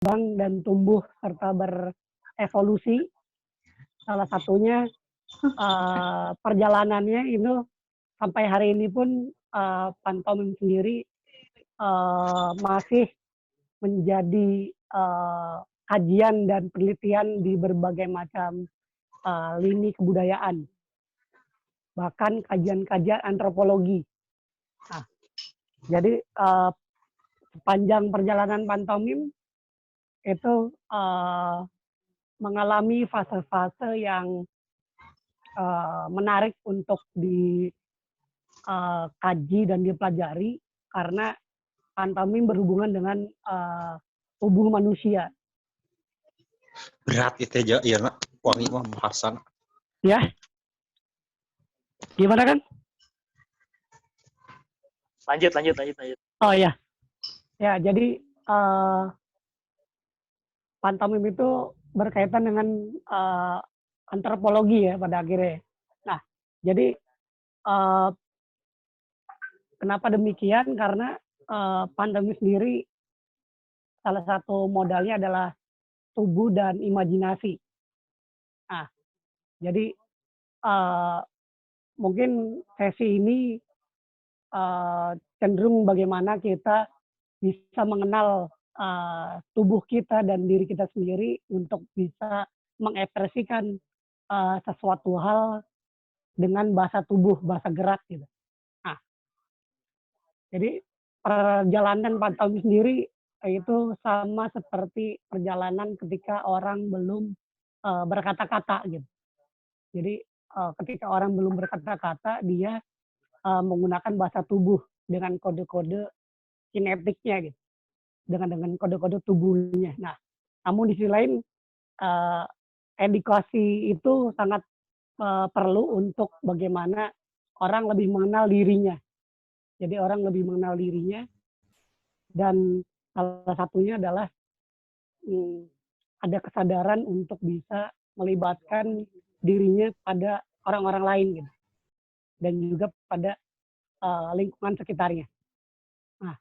berkembang dan tumbuh serta berevolusi. Salah satunya perjalanannya itu sampai hari ini pun pantomim sendiri masih menjadi kajian dan penelitian di berbagai macam lini kebudayaan, bahkan kajian-kajian antropologi. Nah, jadi sepanjang perjalanan pantomim itu mengalami fase-fase yang menarik untuk dikaji dan dipelajari karena pantomim berhubungan dengan tubuh manusia. Berat itu aja ya nak wangi mah bahasan. Ya, gimana kan? Lanjut. Oh ya, ya jadi pantomim itu berkaitan dengan antropologi ya pada akhirnya. Nah, jadi kenapa demikian? Karena pantomim sendiri salah satu modalnya adalah tubuh dan imajinasi. Nah, jadi mungkin sesi ini cenderung bagaimana kita bisa mengenal tubuh kita dan diri kita sendiri untuk bisa mengekspresikan sesuatu hal dengan bahasa tubuh, bahasa gerak gitu. Nah, jadi perjalanan pantomim sendiri itu sama seperti perjalanan ketika orang belum berkata-kata gitu. Jadi ketika orang belum berkata-kata, dia menggunakan bahasa tubuh dengan kode-kode kinetiknya gitu, dengan kode-kode tubuhnya. Nah, namun di sisi lain edukasi itu sangat perlu untuk bagaimana orang lebih mengenal dirinya. Jadi orang lebih mengenal dirinya dan salah satunya adalah ada kesadaran untuk bisa melibatkan dirinya pada orang-orang lain gitu. Dan juga pada lingkungan sekitarnya. Nah,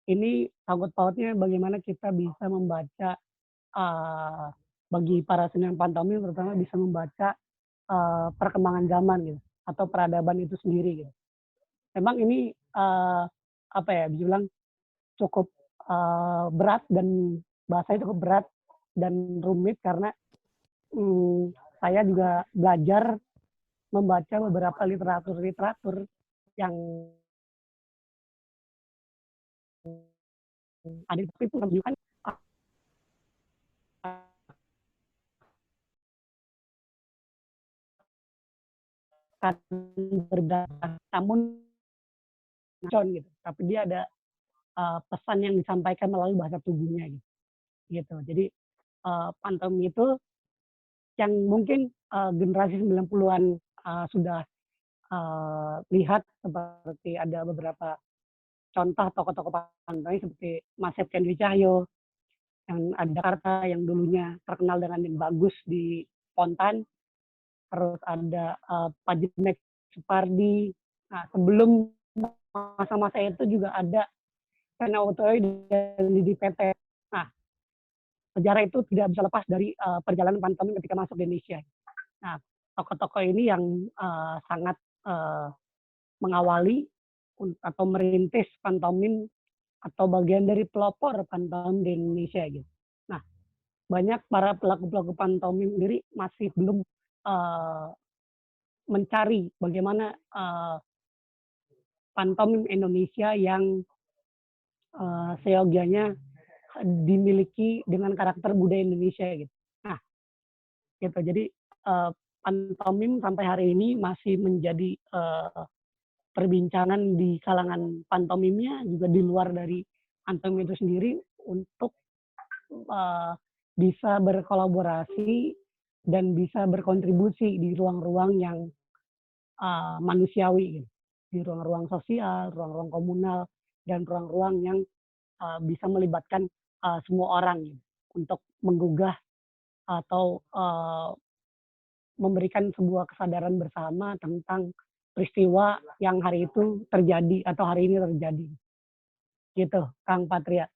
ini sangkut pautnya bagaimana kita bisa membaca bagi para seniman pantomim terutama bisa membaca perkembangan zaman gitu atau peradaban itu sendiri gitu. Memang ini apa ya, bisa bilang cukup berat dan bahasanya cukup berat dan rumit karena saya juga belajar membaca beberapa literatur yang ada di buku itu menunjukkan akan berbeda, namun gitu. Tapi dia ada pesan yang disampaikan melalui bahasa tubuhnya gitu. Jadi pantomim itu yang mungkin generasi 90-an sudah lihat seperti ada beberapa contoh tokoh-tokoh pantomim seperti Mas Septian Dwi Cahyo yang ada di Jakarta yang dulunya terkenal dengan yang bagus di Spontan, terus ada Pak Jimek Supardi. Nah, sebelum masa-masa itu juga ada Rena Utoy dan Didi Petet. Nah, sejarah itu tidak bisa lepas dari perjalanan pantomim ketika masuk ke Indonesia. Nah, tokoh-tokoh ini yang sangat mengawali atau merintis pantomim atau bagian dari pelopor pantomim di Indonesia gitu. Nah, banyak para pelaku-pelaku pantomim sendiri masih belum mencari bagaimana pantomim Indonesia yang seyogianya dimiliki dengan karakter budaya Indonesia gitu. Nah, gitu. Jadi pantomim sampai hari ini masih menjadi perbincangan di kalangan pantomimnya juga di luar dari pantomim itu sendiri untuk bisa berkolaborasi dan bisa berkontribusi di ruang-ruang yang manusiawi gitu. Di ruang-ruang sosial, ruang-ruang komunal, dan ruang-ruang yang bisa melibatkan semua orang gitu, untuk menggugah atau memberikan sebuah kesadaran bersama tentang peristiwa yang hari itu terjadi atau hari ini terjadi. Gitu, Kang Patria.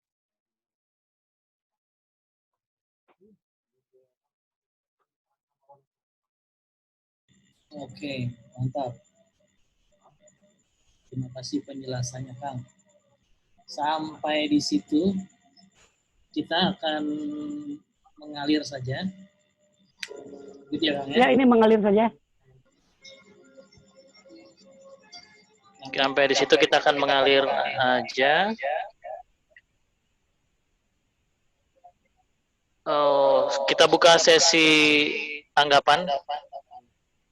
Oke, mantap. Terima kasih penjelasannya, Kang. Sampai di situ kita akan mengalir saja. Gitu ya, Kang Ya, ya? ini mengalir saja. Sampai di situ kita akan mengalir aja. Kita buka sesi tanggapan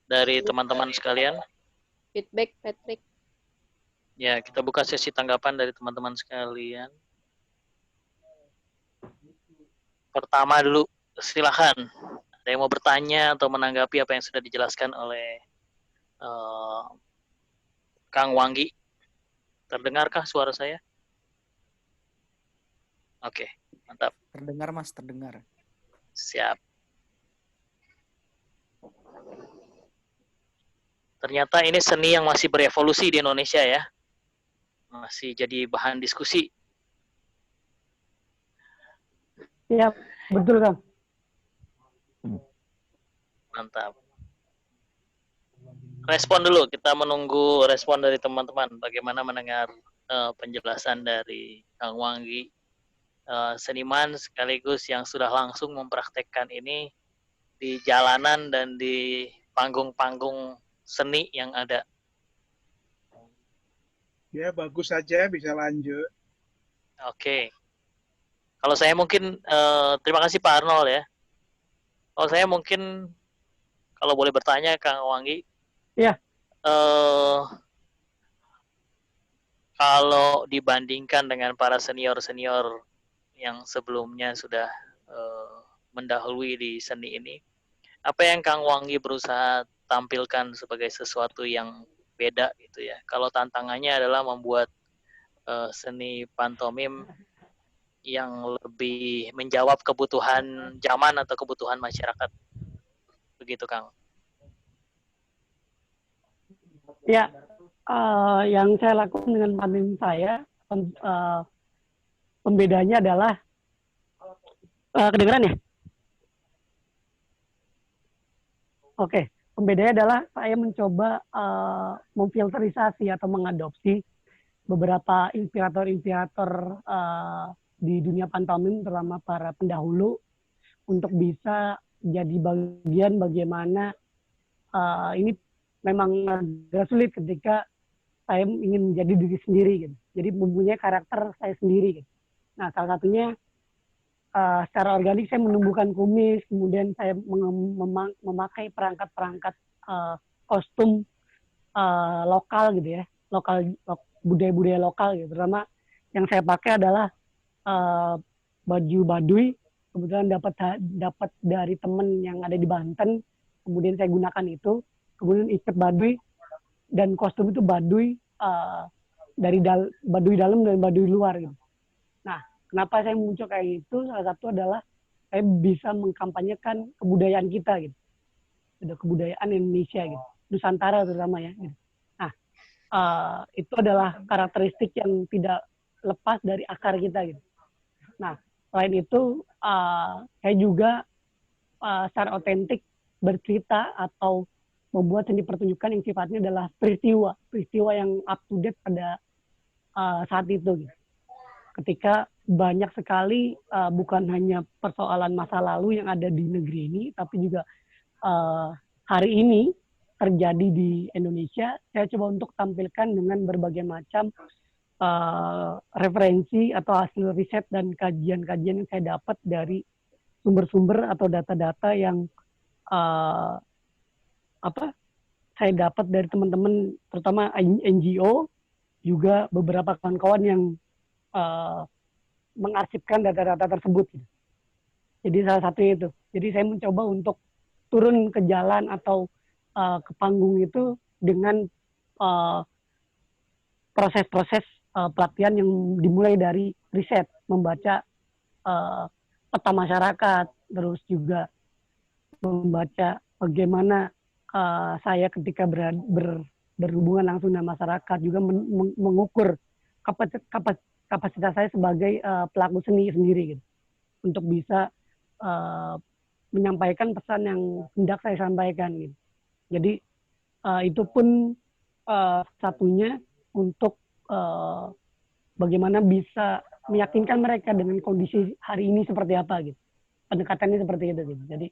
dari teman-teman sekalian. Feedback, Patrick. Ya, kita buka sesi tanggapan dari teman-teman sekalian. Pertama dulu, silakan. Ada yang mau bertanya atau menanggapi apa yang sudah dijelaskan oleh Kang Wanggi? Terdengarkah suara saya? Oke, mantap. Terdengar, Mas, terdengar. Siap. Ternyata ini seni yang masih berevolusi di Indonesia ya. Masih jadi bahan diskusi. Ya, betul, Kang. Mantap. Respon dulu, kita menunggu respon dari teman-teman. Bagaimana mendengar penjelasan dari Kang Wanggi, seniman sekaligus yang sudah langsung mempraktekkan ini di jalanan dan di panggung-panggung seni yang ada. Ya, bagus saja, bisa lanjut. Oke. Kalau saya mungkin, terima kasih Pak Arnold ya. Kalau saya mungkin, kalau boleh bertanya Kang Wanggi. Ya. Kalau dibandingkan dengan para senior-senior yang sebelumnya sudah mendahului di seni ini, apa yang Kang Wanggi berusaha tampilkan sebagai sesuatu yang beda gitu ya? Kalau tantangannya adalah membuat seni pantomim yang lebih menjawab kebutuhan zaman atau kebutuhan masyarakat, begitu Kang? Ya, yang saya lakukan dengan pantomim saya, pembedanya adalah kedengeran ya? Oke, pembedanya adalah saya mencoba memfilterisasi atau mengadopsi beberapa inspirator-inspirator di dunia pantomim, terutama para pendahulu, untuk bisa jadi bagian bagaimana ini memang agak sulit ketika saya ingin menjadi diri sendiri gitu. Jadi mempunyai karakter saya sendiri gitu. Nah, salah satunya secara organik saya menumbuhkan kumis, kemudian saya memakai perangkat-perangkat kostum lokal gitu ya, budaya-budaya lokal gitu. Terutama yang saya pakai adalah baju Baduy, kebetulan dapat dari teman yang ada di Banten, kemudian saya gunakan itu, kemudian ikat Baduy dan kostum itu Baduy dari Baduy dalam dan Baduy luar gitu. Nah, kenapa saya muncul kayak itu? Salah satu adalah saya bisa mengkampanyekan kebudayaan kita gitu, kebudayaan Indonesia gitu, Nusantara terutama ya. Gitu. Nah, itu adalah karakteristik yang tidak lepas dari akar kita gitu. Nah, selain itu saya juga secara otentik bercerita atau membuat seni pertunjukan yang sifatnya adalah peristiwa yang up to date pada saat itu gitu. Ketika banyak sekali bukan hanya persoalan masa lalu yang ada di negeri ini, tapi juga hari ini terjadi di Indonesia, saya coba untuk tampilkan dengan berbagai macam referensi atau hasil riset dan kajian-kajian yang saya dapat dari sumber-sumber atau data-data yang saya dapat dari teman-teman, terutama NGO, juga beberapa kawan-kawan yang mengarsipkan data-data tersebut. Jadi salah satunya itu. Jadi saya mencoba untuk turun ke jalan atau ke panggung itu dengan proses-proses pelatihan yang dimulai dari riset, membaca peta masyarakat, terus juga membaca bagaimana saya ketika berhubungan langsung dengan masyarakat, juga mengukur kapasitas saya sebagai pelaku seni sendiri gitu, untuk bisa eh, menyampaikan pesan yang hendak saya sampaikan gitu. Jadi itu pun satunya untuk bagaimana bisa meyakinkan mereka dengan kondisi hari ini seperti apa gitu. Pendekatannya seperti itu gitu. Jadi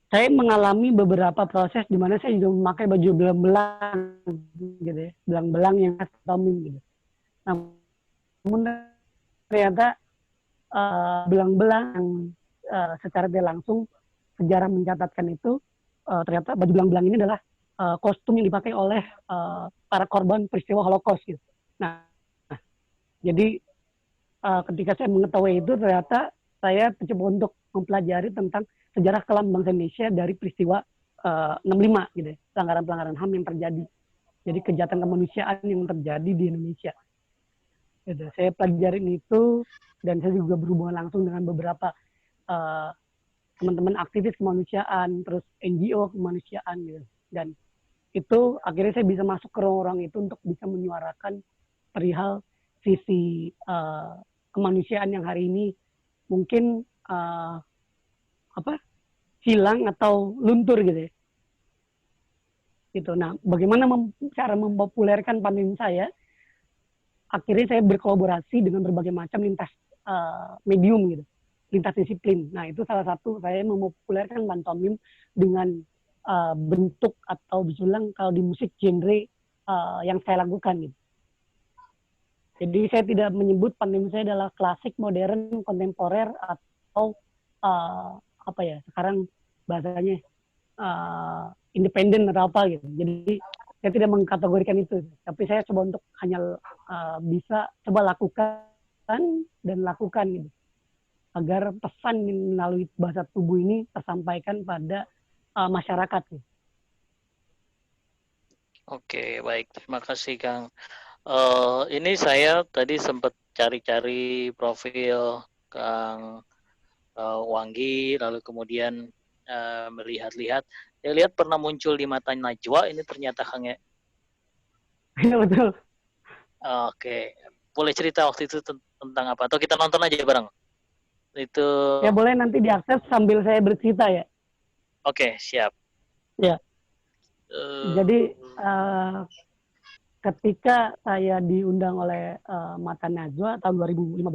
saya mengalami beberapa proses di mana saya juga memakai baju belang-belang gitu ya, belang-belang yang khas Tomim gitu. Namun ternyata belang-belang yang secara tidak langsung sejarah mencatatkan itu ternyata baju belang-belang ini adalah kostum yang dipakai oleh para korban peristiwa Holocaust gitu. Nah, jadi ketika saya mengetahui itu ternyata saya mencoba untuk mempelajari tentang sejarah kelam bangsa Indonesia dari peristiwa 65 gitu ya, pelanggaran-pelanggaran HAM yang terjadi. Jadi kejahatan kemanusiaan yang terjadi di Indonesia. Gitu. Saya pelajarin itu dan saya juga berhubungan langsung dengan beberapa teman-teman aktivis kemanusiaan, terus NGO kemanusiaan gitu. Dan itu akhirnya saya bisa masuk ke ruang-ruang itu untuk bisa menyuarakan perihal sisi kemanusiaan yang hari ini mungkin hilang atau luntur gitu ya. Gitu. Nah, bagaimana cara mempopulerkan pandangan saya? Akhirnya saya berkolaborasi dengan berbagai macam lintas medium gitu, lintas disiplin. Nah, itu salah satu saya mempopulerkan pantomim dengan bentuk atau bisa bilang kalau di musik genre yang saya lakukan gitu. Jadi saya tidak menyebut pantomim saya adalah klasik, modern, kontemporer atau sekarang bahasanya independen atau apa gitu. Jadi saya tidak mengkategorikan itu, tapi saya coba untuk hanya bisa coba lakukan dan lakukan gitu, agar pesan melalui bahasa tubuh ini tersampaikan pada masyarakat. Gitu. Oke, baik. Terima kasih, Kang. Ini saya tadi sempat cari-cari profil Kang Wanggi, lalu kemudian melihat-lihat. Saya lihat pernah muncul di Mata Najwa, ini ternyata Kang ya. Iya betul. Oke, boleh cerita waktu itu tentang apa? Atau kita nonton aja bareng? Itu. Ya boleh nanti diakses sambil saya bercerita ya. Oke, siap. Ya. Jadi ketika saya diundang oleh Mata Najwa tahun 2015,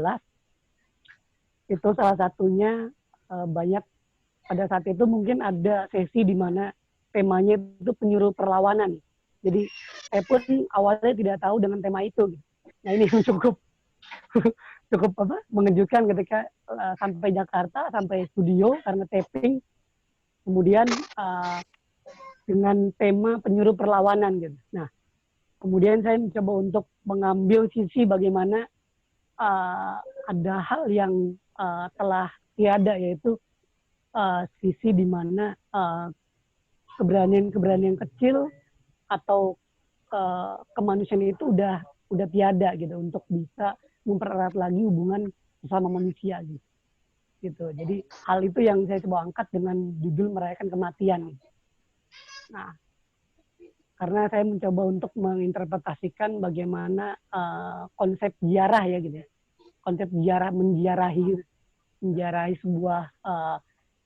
itu salah satunya banyak pada saat itu mungkin ada sesi di mana temanya itu penyuruh perlawanan. Jadi saya pun awalnya tidak tahu dengan tema itu. Nah ini cukup mengejutkan ketika sampai Jakarta, sampai studio karena taping, kemudian dengan tema penyuruh perlawanan gitu. Nah kemudian saya mencoba untuk mengambil sisi bagaimana ada hal yang telah tiada, yaitu sisi di mana keberanian kecil atau kemanusiaan itu udah tiada gitu untuk bisa mempererat lagi hubungan sesama manusia gitu. Jadi hal itu yang saya coba angkat dengan judul merayakan kematian. Nah, karena saya mencoba untuk menginterpretasikan bagaimana konsep ziarah ya gitu ya. Konsep ziarah menziarahi sebuah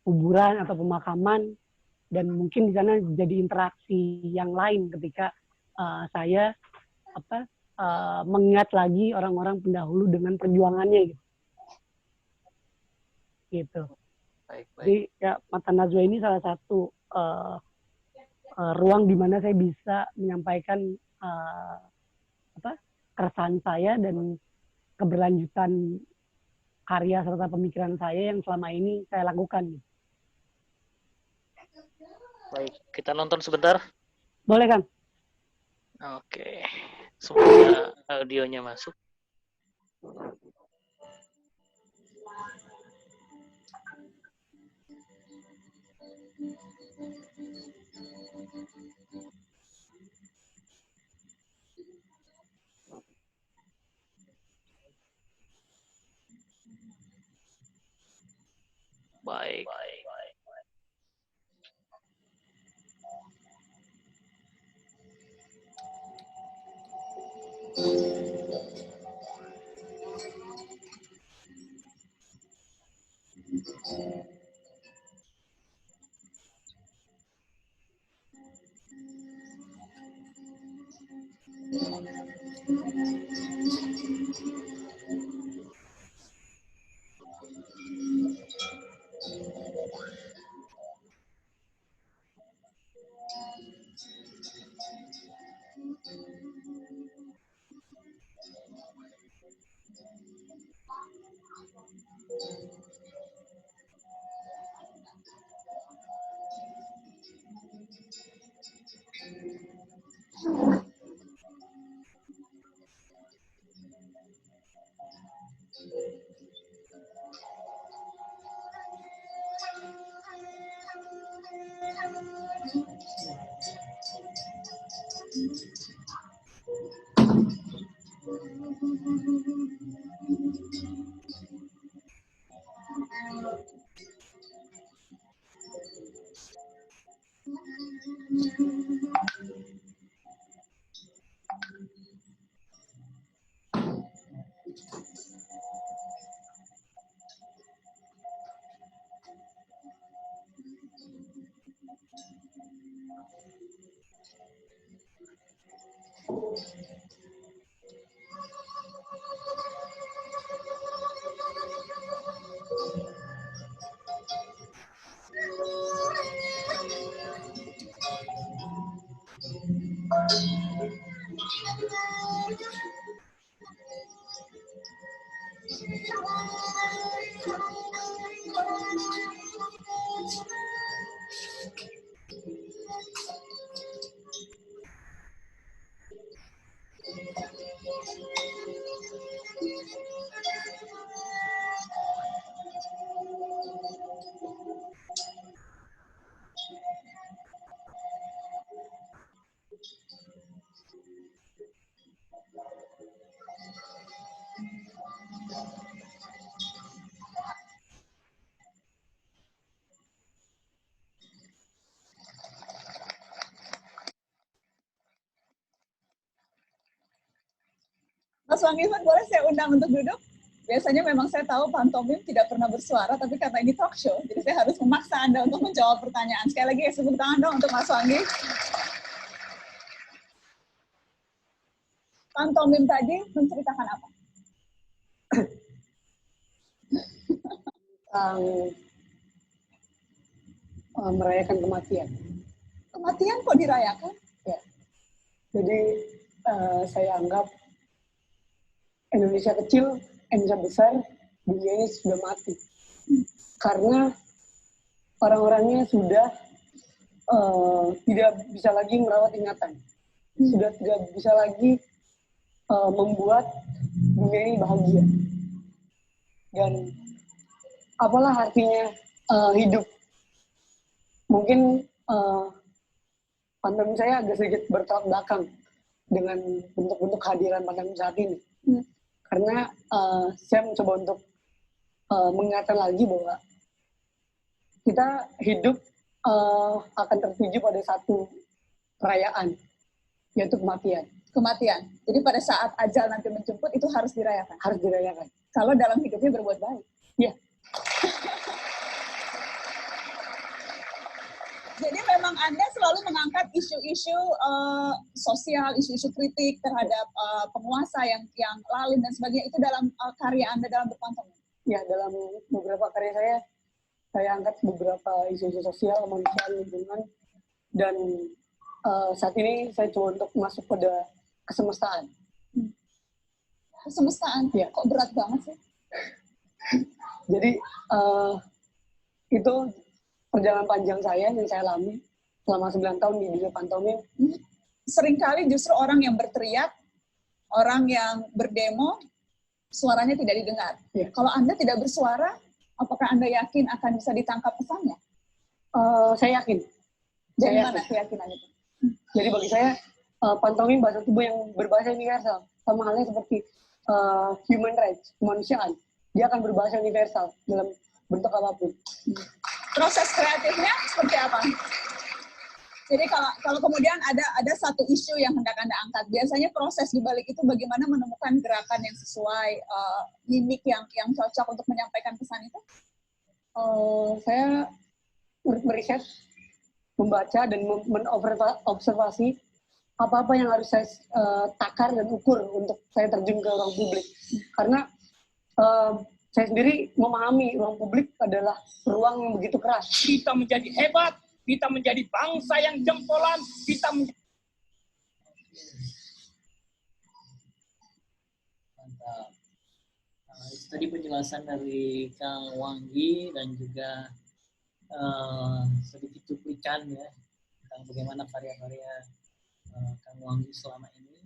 kuburan atau pemakaman, dan mungkin di sana jadi interaksi yang lain ketika saya mengingat lagi orang-orang pendahulu dengan perjuangannya gitu. Baik. Jadi ya Mata Najwa ini salah satu ruang di mana saya bisa menyampaikan keresahan saya dan keberlanjutan karya serta pemikiran saya yang selama ini saya lakukan. Baik, kita nonton sebentar. Boleh kan? Oke, semoga audionya masuk. Baik. Mas Wangiman, boleh saya undang untuk duduk? Biasanya memang saya tahu pantomim tidak pernah bersuara, tapi karena ini talk show, jadi saya harus memaksa Anda untuk menjawab pertanyaan. Sekali lagi, tepuk tangan dong untuk Mas Wangi. Pantomim tadi menceritakan apa? Merayakan kematian. Kematian kok dirayakan? Ya. Jadi saya anggap Indonesia kecil, Indonesia besar, dunia ini sudah mati. Karena orang-orangnya sudah tidak bisa lagi merawat ingatan. Sudah tidak bisa lagi membuat dunia ini bahagia. Dan apalah artinya hidup. Mungkin pandangan saya agak sedikit bertolak belakang dengan bentuk-bentuk kehadiran pandangan saat ini. Karena saya mencoba untuk mengingatkan lagi bahwa kita hidup akan tertuju pada satu perayaan, yaitu kematian. Kematian. Jadi pada saat ajal nanti menjemput, itu harus dirayakan. Harus dirayakan. Kalau dalam hidupnya berbuat baik. Iya. Jadi memang Anda selalu mengangkat isu-isu sosial, isu-isu kritik terhadap penguasa yang lalim dan sebagainya. Itu dalam karya Anda dalam berpantomim? Ya, dalam beberapa karya saya angkat beberapa isu-isu sosial, kemanusiaan, lingkungan, dan saat ini saya coba untuk masuk pada kesemestaan. Kesemestaan? Ya. Kok berat banget sih? Jadi itu perjalanan panjang saya yang saya alami selama 9 tahun di dunia pantomim. Seringkali justru orang yang berteriak, orang yang berdemo, suaranya tidak didengar. Ya. Kalau Anda tidak bersuara, apakah Anda yakin akan bisa ditangkap pesannya? Saya yakin. Dari Saya mana yakin. keyakinan itu? Jadi bagi saya, pantomim bahasa tubuh yang berbahasa universal. Sama halnya seperti human rights, kemanusiaan. Dia akan berbahasa universal dalam bentuk apapun. Proses kreatifnya seperti apa? Jadi kalau kemudian ada satu isu yang hendak Anda angkat, biasanya proses di balik itu bagaimana menemukan gerakan yang sesuai, mimik yang cocok untuk menyampaikan pesan itu? Saya meriset, membaca dan mengobservasi apa-apa yang harus saya takar dan ukur untuk saya terjun ke ruang publik. Karena saya sendiri memahami ruang publik adalah ruang yang begitu keras. Kita menjadi hebat, kita menjadi bangsa yang jempolan, kita menjadi... Mantap. Nah, itu tadi penjelasan dari Kang Wanggi dan juga sedikit cuplikan ya tentang bagaimana karya-karya Kang Wanggi selama ini.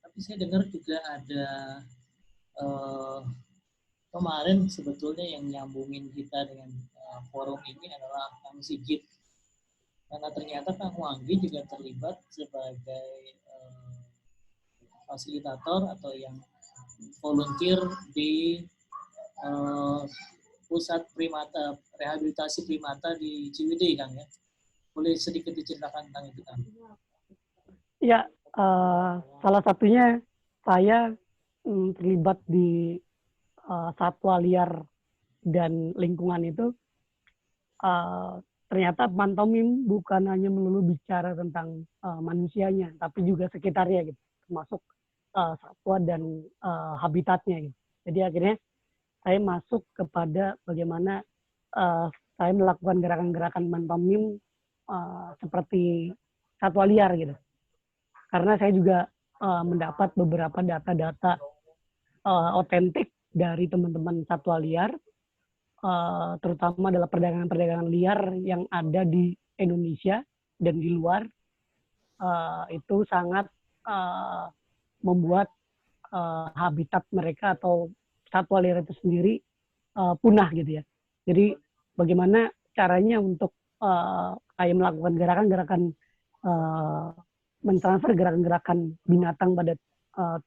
Tapi saya dengar juga ada kemarin sebetulnya yang nyambungin kita dengan forum ini adalah Kang Sigit. Karena ternyata Kang Wanggi juga terlibat sebagai fasilitator atau yang volunteer di pusat primata, rehabilitasi primata di Ciwidey, Kang ya. Boleh sedikit diceritakan tentang itu, Kang? Ya, salah satunya saya terlibat di satwa liar dan lingkungan itu. Ternyata pantomim bukan hanya melulu bicara tentang manusianya, tapi juga sekitarnya gitu, termasuk satwa dan habitatnya gitu. Jadi akhirnya saya masuk kepada bagaimana saya melakukan gerakan-gerakan pantomim seperti satwa liar gitu. Karena saya juga mendapat beberapa data-data otentik dari teman-teman satwa liar, terutama adalah perdagangan-perdagangan liar yang ada di Indonesia dan di luar, itu sangat membuat habitat mereka atau satwa liar itu sendiri punah gitu ya. Jadi bagaimana caranya untuk saya melakukan gerakan-gerakan mentransfer gerakan-gerakan binatang pada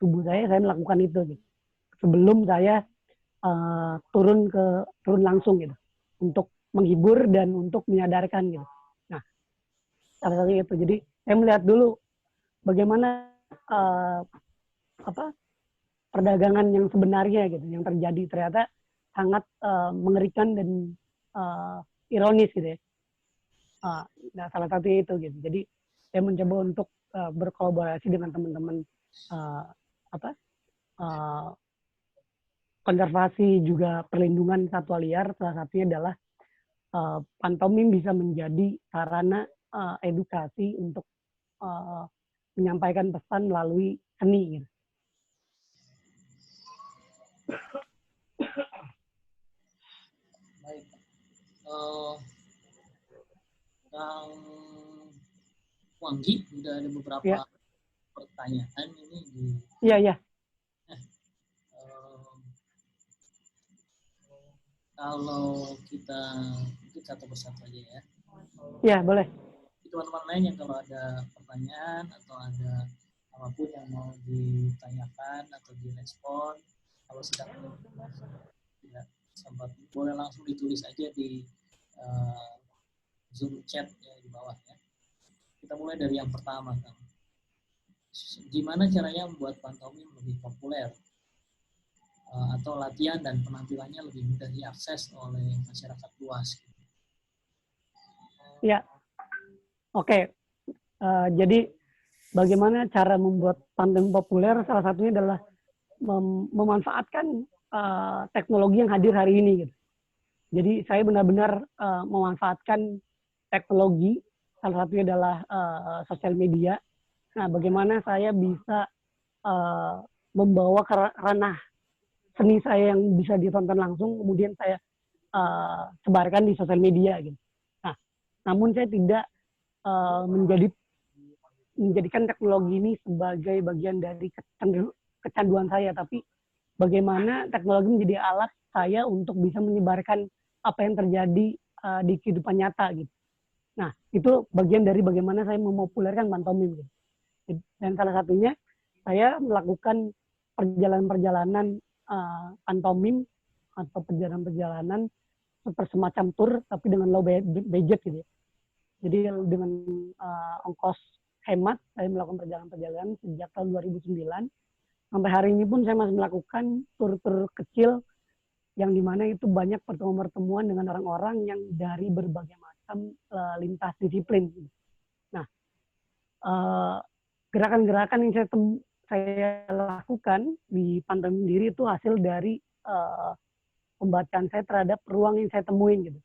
tubuh saya melakukan itu gitu. Sebelum saya turun langsung gitu untuk menghibur dan untuk menyadarkan gitu. Nah, salah satunya itu. Jadi saya melihat dulu bagaimana perdagangan yang sebenarnya gitu yang terjadi, ternyata sangat mengerikan dan ironis gitu ya. Nah, salah satunya itu gitu. Jadi saya mencoba untuk berkolaborasi dengan teman-teman konservasi juga perlindungan satwa liar. Salah satunya adalah pantomim bisa menjadi sarana edukasi untuk menyampaikan pesan melalui seni gitu. Baik. Kang Wanggi, sudah ada beberapa pertanyaan ini di... Iya. Kalau kita mungkin satu persatu aja ya. Iya, boleh. Teman-teman lain yang kalau ada pertanyaan atau ada apapun yang mau ditanyakan atau direspon, kalau sedang tidak sempat, boleh langsung ditulis aja di Zoom chat ya di bawah ya. Kita mulai dari yang pertama, Kang. Gimana caranya membuat pantomim lebih populer atau latihan dan penampilannya lebih mudah diakses oleh masyarakat luas? Ya, oke. Jadi bagaimana cara membuat pantomim populer? Salah satunya adalah memanfaatkan teknologi yang hadir hari ini. Gitu. Jadi saya benar-benar memanfaatkan teknologi. Salah satunya adalah sosial media. Nah, bagaimana saya bisa membawa ke ranah seni saya yang bisa ditonton langsung, kemudian saya sebarkan di sosial media gitu. Nah, namun saya tidak menjadikan teknologi ini sebagai bagian dari kecanduan saya, tapi bagaimana teknologi menjadi alat saya untuk bisa menyebarkan apa yang terjadi di kehidupan nyata gitu. Nah, itu bagian dari bagaimana saya memopulerkan pantomim gitu. Dan salah satunya saya melakukan perjalanan-perjalanan pantomim atau perjalanan-perjalanan seperti semacam tour tapi dengan low budget gitu ya. Jadi dengan ongkos hemat saya melakukan perjalanan-perjalanan sejak tahun 2009 sampai hari ini pun saya masih melakukan tur-tur kecil yang dimana itu banyak pertemuan-pertemuan dengan orang-orang yang dari berbagai macam lintas disiplin. Nah, gerakan-gerakan yang saya lakukan di pantomim sendiri itu hasil dari pembacaan saya terhadap ruang yang saya temuin gitu.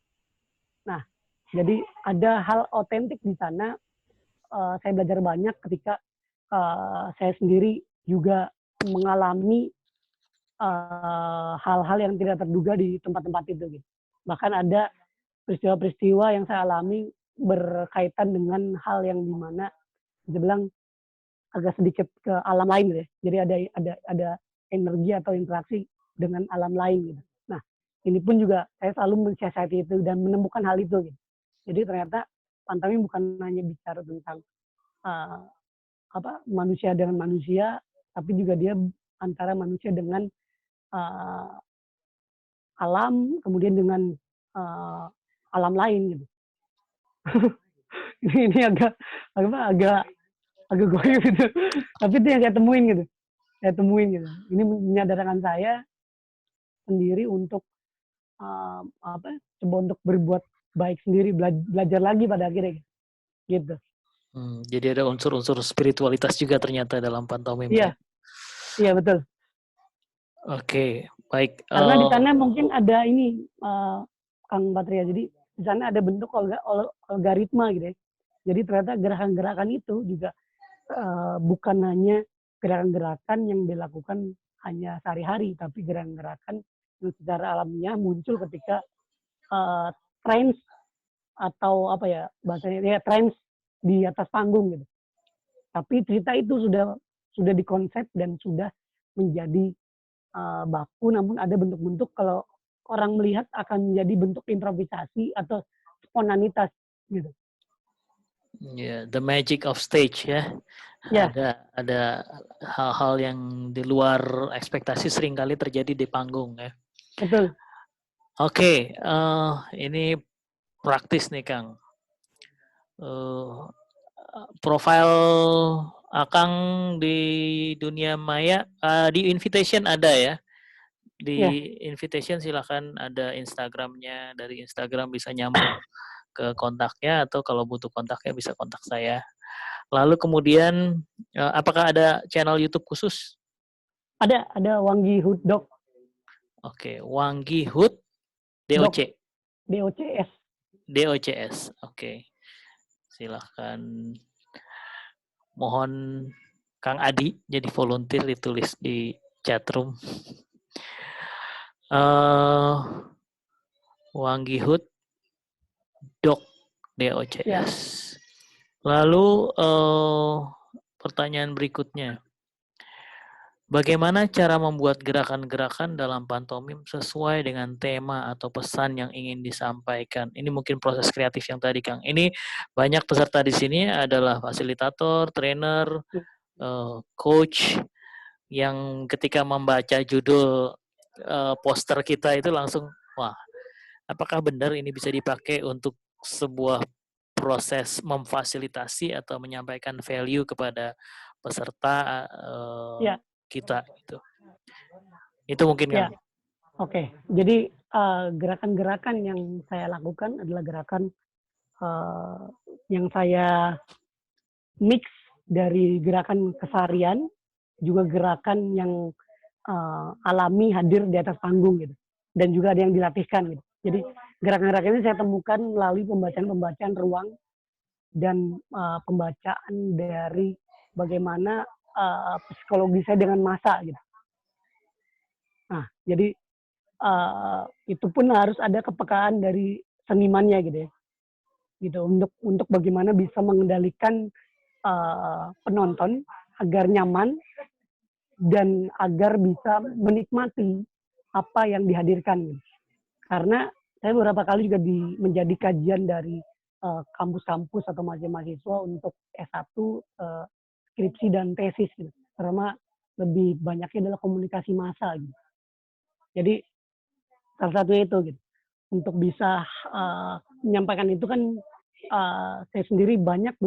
Nah, jadi ada hal otentik di sana. Saya belajar banyak ketika saya sendiri juga mengalami hal-hal yang tidak terduga di tempat-tempat itu gitu. Bahkan ada peristiwa-peristiwa yang saya alami berkaitan dengan hal yang dimana saya bilang agak sedikit ke alam lain gitu ya. Jadi ada energi atau interaksi dengan alam lain gitu. Nah, ini pun juga saya selalu mensiasati itu dan menemukan hal itu gitu. Jadi ternyata pantomim bukan hanya bicara tentang manusia dengan manusia, tapi juga dia antara manusia dengan alam, kemudian dengan alam lain gitu. ini agak goyang gitu. Tapi itu yang saya temuin gitu. Ini menyadarkan saya sendiri untuk coba untuk berbuat baik sendiri, belajar lagi pada akhirnya gitu. Jadi ada unsur-unsur spiritualitas juga ternyata dalam pantomim. Iya, iya betul. Oke, baik. Karena di sana mungkin ada ini, Kang Patria. Jadi di sana ada bentuk algoritma gitu ya. Jadi ternyata gerakan-gerakan itu juga bukan hanya gerakan-gerakan yang dilakukan hanya sehari-hari, tapi gerakan-gerakan yang secara alamiah muncul ketika trends atau apa ya bahasanya ya trends di atas panggung gitu. Tapi cerita itu sudah dikonsep dan sudah menjadi baku, namun ada bentuk-bentuk kalau orang melihat akan menjadi bentuk improvisasi atau spontanitas gitu. Yeah, the magic of stage ya. Yeah. Ada hal-hal yang di luar ekspektasi seringkali terjadi di panggung ya. Betul. Oke, ini praktis nih Kang. Profil Akang di dunia maya, di invitation ada ya. Di invitation silahkan ada Instagramnya, dari Instagram bisa nyambung ke kontaknya, atau kalau butuh kontaknya bisa kontak saya. Lalu kemudian apakah ada channel YouTube khusus? Ada Wanggi Hood Doc. Oke, Wanggi Hood DOC. DOCS. DOCS. Oke. Silahkan, mohon Kang Adi jadi volunteer ditulis di chatroom. Wanggi Hood Doc DOCS. Ya. Lalu pertanyaan berikutnya, bagaimana cara membuat gerakan-gerakan dalam pantomim sesuai dengan tema atau pesan yang ingin disampaikan? Ini mungkin proses kreatif yang tadi, Kang. Ini banyak peserta di sini adalah fasilitator, trainer, coach, yang ketika membaca judul poster kita itu langsung, wah, apakah benar ini bisa dipakai untuk sebuah proses memfasilitasi atau menyampaikan value kepada peserta kita gitu. Itu mungkin kan. Oke. Jadi gerakan-gerakan yang saya lakukan adalah gerakan yang saya mix dari gerakan keseharian, juga gerakan yang alami hadir di atas panggung gitu. Dan juga ada yang dilatihkan gitu. Jadi gerakan-gerakan ini saya temukan melalui pembacaan-pembacaan ruang dan pembacaan dari bagaimana psikologi saya dengan massa gitu. Nah, jadi itu pun harus ada kepekaan dari senimannya gitu ya. Gitu untuk bagaimana bisa mengendalikan penonton agar nyaman dan agar bisa menikmati apa yang dihadirkan gitu. Karena saya beberapa kali juga menjadi kajian dari kampus-kampus atau mahasiswa untuk S1, skripsi dan tesis gitu. Karena lebih banyaknya adalah komunikasi massa gitu. Jadi salah satunya itu gitu. Untuk bisa menyampaikan itu kan saya sendiri banyak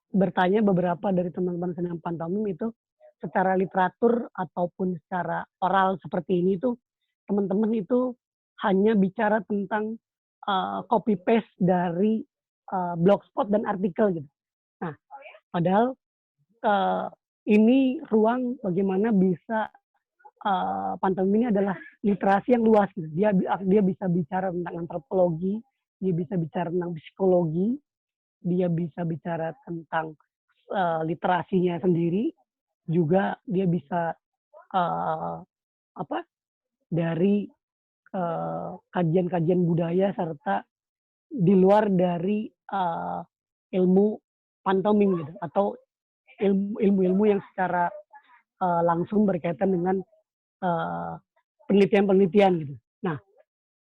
bertanya beberapa dari teman-teman senam pantomim itu secara literatur ataupun secara oral seperti ini itu teman-teman itu hanya bicara tentang copy paste dari blogspot dan artikel gitu. Nah, padahal ini ruang bagaimana bisa pantomim ini adalah literasi yang luas gitu. Dia bisa bicara tentang antropologi, dia bisa bicara tentang psikologi, dia bisa bicara tentang literasinya sendiri, juga dia bisa dari kajian-kajian budaya serta di luar dari ilmu pantomim gitu, atau ilmu-ilmu yang secara langsung berkaitan dengan penelitian-penelitian gitu. Nah,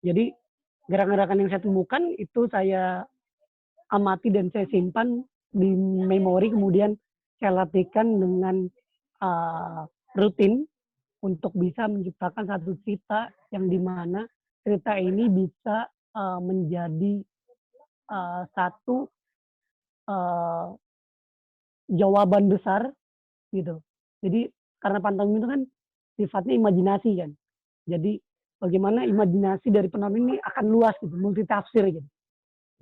jadi gerakan-gerakan yang saya temukan itu saya amati dan saya simpan di memori, kemudian saya latihkan dengan rutin untuk bisa menciptakan satu cerita yang dimana cerita ini bisa menjadi satu jawaban besar gitu. Jadi karena pantomim itu kan sifatnya imajinasi kan. Jadi bagaimana imajinasi dari penonton ini akan luas gitu, multitafsir gitu.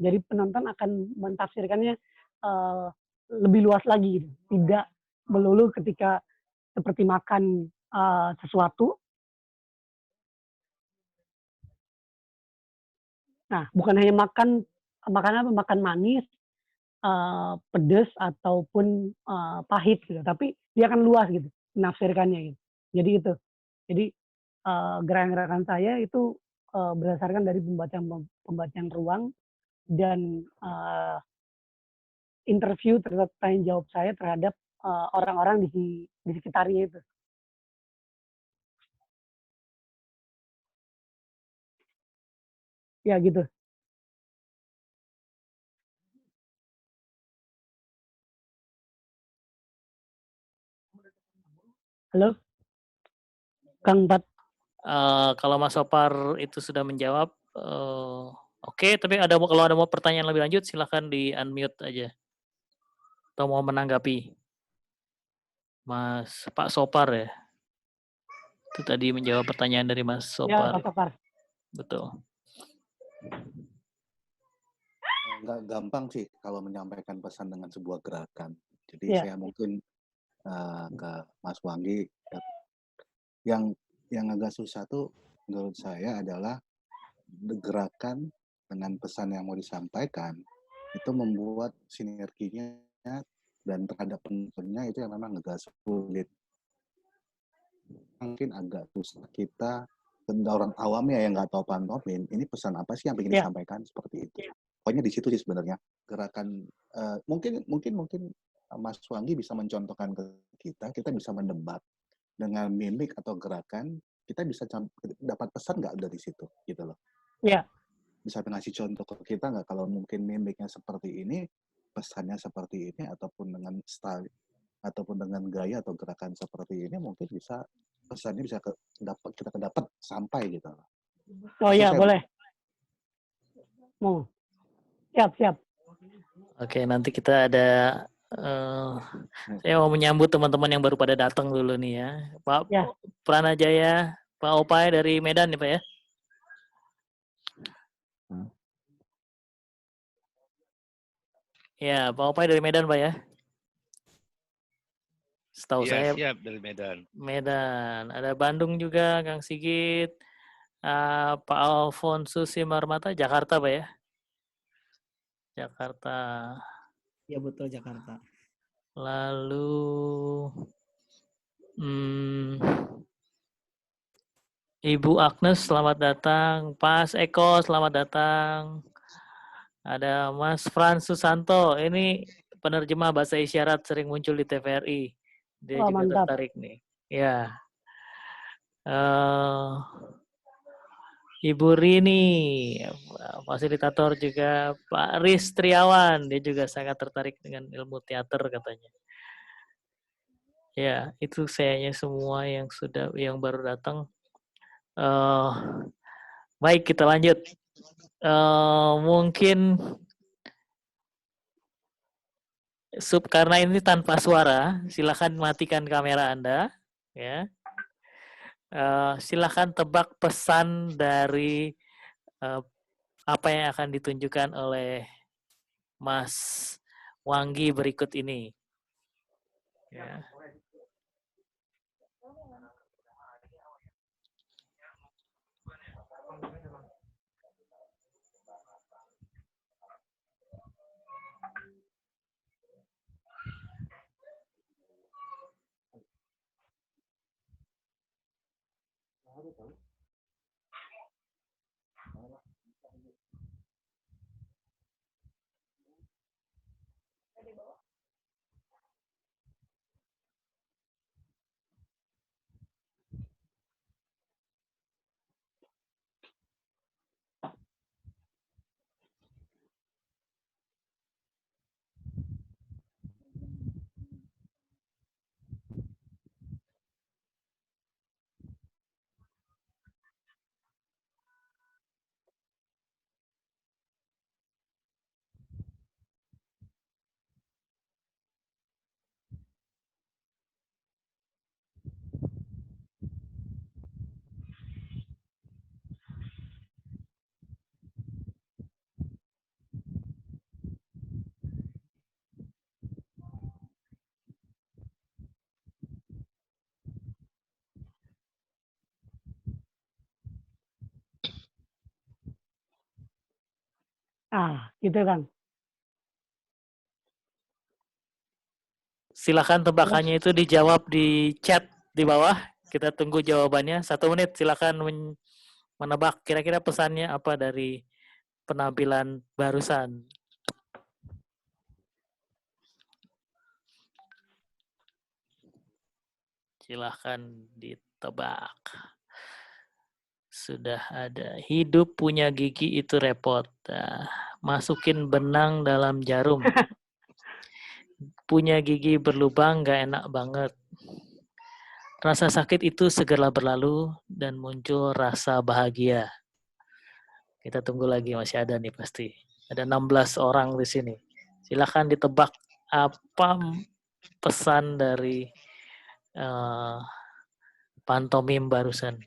Jadi penonton akan mentafsirkannya lebih luas lagi gitu. Tidak melulu ketika seperti makan sesuatu. Nah, bukan hanya makan makan manis, pedas ataupun pahit gitu, tapi dia akan luas gitu menafsirkannya gitu. Jadi itu. Jadi gerakan-gerakan saya itu berdasarkan dari pembacaan ruang dan interview terhadap tanya jawab saya terhadap orang-orang di sekitarnya itu. Ya gitu. Halo, Kang Pat. Kalau Mas Sopar itu sudah menjawab, oke. Tapi kalau ada mau pertanyaan lebih lanjut, silahkan di unmute aja. Atau mau menanggapi, Pak Sopar ya. Itu tadi menjawab pertanyaan dari Mas Sopar. Ya, Pak Sopar. Betul. Nggak gampang sih kalau menyampaikan pesan dengan sebuah gerakan. Jadi saya mungkin ke Mas Wanggi, yang agak susah tuh menurut saya adalah gerakan dengan pesan yang mau disampaikan itu membuat sinerginya dan terhadap penontonnya itu yang memang agak sulit. Mungkin agak susah kita, orang awam ya yang nggak tahu pantomim, ini pesan apa sih yang ingin disampaikan seperti itu. Pokoknya di situ sih sebenarnya gerakan. Mungkin Mas Wanggi bisa mencontohkan ke kita bisa mendebat dengan mimik atau gerakan, kita bisa dapat pesan nggak dari situ, gitu loh. Iya. Bisa ngasih contoh ke kita nggak kalau mungkin mimiknya seperti ini, pesannya seperti ini, ataupun dengan style, ataupun dengan gaya atau gerakan seperti ini, mungkin bisa pesannya bisa kita dapat sampai gitu loh. Oh iya, boleh. Mau. Siap. Oke, nanti kita ada saya mau menyambut teman-teman yang baru pada datang dulu nih ya. Pak Pranajaya, Pak Opai dari Medan nih Pak ya. Ya, Pak Opai dari Medan Pak ya. Setahu saya siap dari Medan. Medan. Ada Bandung juga, Kang Sigit. Pak Alfonso Simarmata, Jakarta Pak ya. Jakarta. Ya betul, Jakarta. Lalu Ibu Agnes, selamat datang. Mas Eko, selamat datang. Ada Mas Frans Susanto, ini penerjemah bahasa isyarat sering muncul di TVRI. Dia juga mantap. tertarik nih. Ya. Ibu Rini, fasilitator juga. Pak Riz Triawan, dia juga sangat tertarik dengan ilmu teater katanya. Ya, itu sayanya semua yang baru datang. Baik, kita lanjut. Mungkin karena ini tanpa suara, silakan matikan kamera Anda, ya. Silakan tebak pesan dari apa yang akan ditunjukkan oleh Mas Wanggi berikut ini. Ya. Gitu kan. Silakan tebakannya itu dijawab di chat di bawah. Kita tunggu jawabannya. 1 menit silakan menebak kira-kira pesannya apa dari penampilan barusan. Silahkan ditebak. Sudah ada. Hidup punya gigi itu repot. Masukin benang dalam jarum. Punya gigi berlubang gak enak banget. Rasa sakit itu segera berlalu dan muncul rasa bahagia. Kita tunggu lagi, masih ada nih pasti. Ada 16 orang di sini. Silahkan ditebak apa pesan dari pantomim barusan.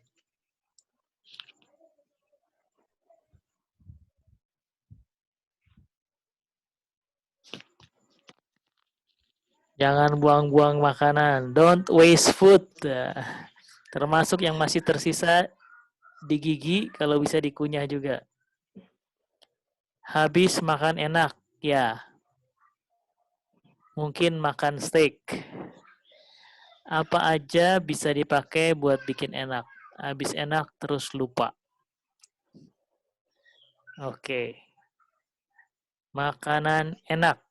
Jangan buang-buang makanan. Don't waste food. Termasuk yang masih tersisa di gigi, kalau bisa dikunyah juga. Habis makan enak. Ya. Mungkin makan steak. Apa aja bisa dipakai buat bikin enak. Habis enak terus lupa. Oke. Makanan enak.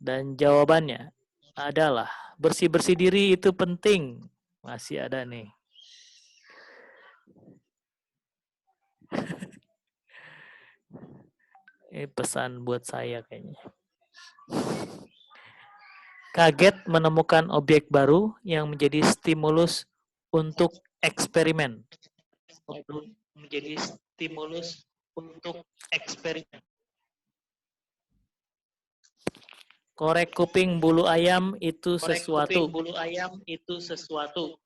Dan jawabannya adalah bersih-bersih diri itu penting. Masih ada nih. Ini pesan buat saya kayaknya. Kaget menemukan objek baru yang menjadi stimulus untuk eksperimen. Menjadi stimulus untuk eksperimen. Korek kuping bulu ayam itu sesuatu. Korek kuping bulu ayam itu sesuatu.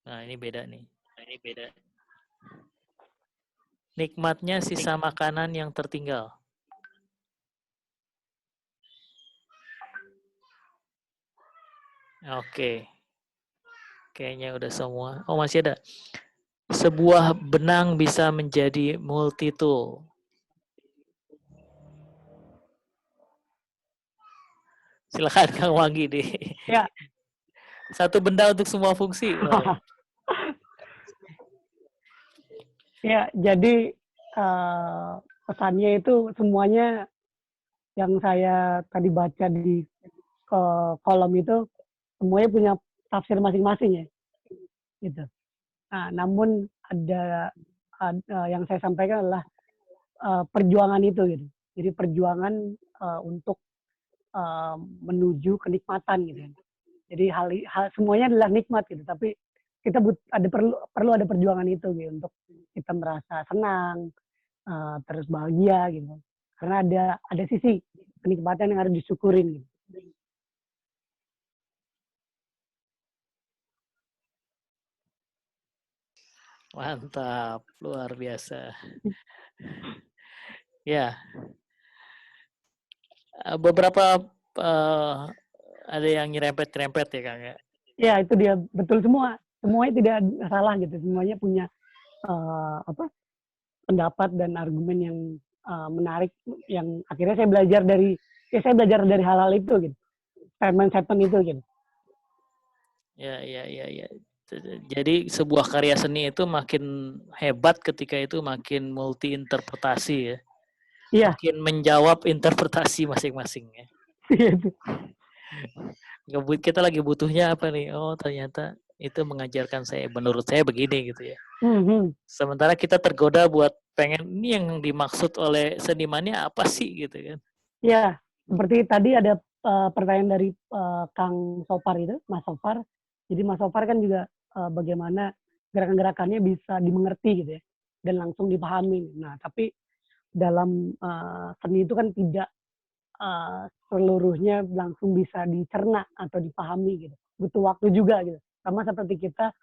Nah, ini beda nih. Nikmatnya sisa makanan yang tertinggal. Oke. Kayaknya udah semua. Oh, masih ada. Sebuah benang bisa menjadi multi-tool. Silakan Kang Wanggi deh. Ya. Satu benda untuk semua fungsi. Ya, jadi pesannya itu semuanya yang saya tadi baca di kolom itu semuanya punya tafsir masing-masing ya. Gitu. Nah, namun ada yang saya sampaikan adalah perjuangan itu gitu. Jadi perjuangan untuk menuju kenikmatan gitu. Jadi hal semuanya adalah nikmat gitu, tapi kita perlu ada perjuangan itu gitu untuk kita merasa senang, terus bahagia gitu. Karena ada sisi kenikmatan yang harus disyukurin gitu. Mantap, luar biasa. Ya, beberapa ada yang nyerempet-nyerempet ya Kang ya. Ya itu dia, betul semua. Semuanya tidak salah gitu. Semuanya punya pendapat dan argumen yang menarik, yang akhirnya saya belajar dari hal-hal itu gitu. Statement itu gitu. Ya. Jadi sebuah karya seni itu makin hebat ketika itu makin multi interpretasi ya. Iya. Makin menjawab interpretasi masing-masing ya. Kita lagi butuhnya apa nih? Oh ternyata itu mengajarkan saya, menurut saya begini gitu ya. Sementara kita tergoda buat pengen ini yang dimaksud oleh senimannya apa sih gitu kan? Ya, seperti tadi ada pertanyaan dari Kang Sopar itu, Mas Sopar. Jadi Mas Sopar kan juga bagaimana gerakan-gerakannya bisa dimengerti gitu ya, dan langsung dipahami. Nah, tapi dalam seni itu kan tidak seluruhnya langsung bisa dicerna atau dipahami gitu. Butuh waktu juga gitu. Sama seperti kita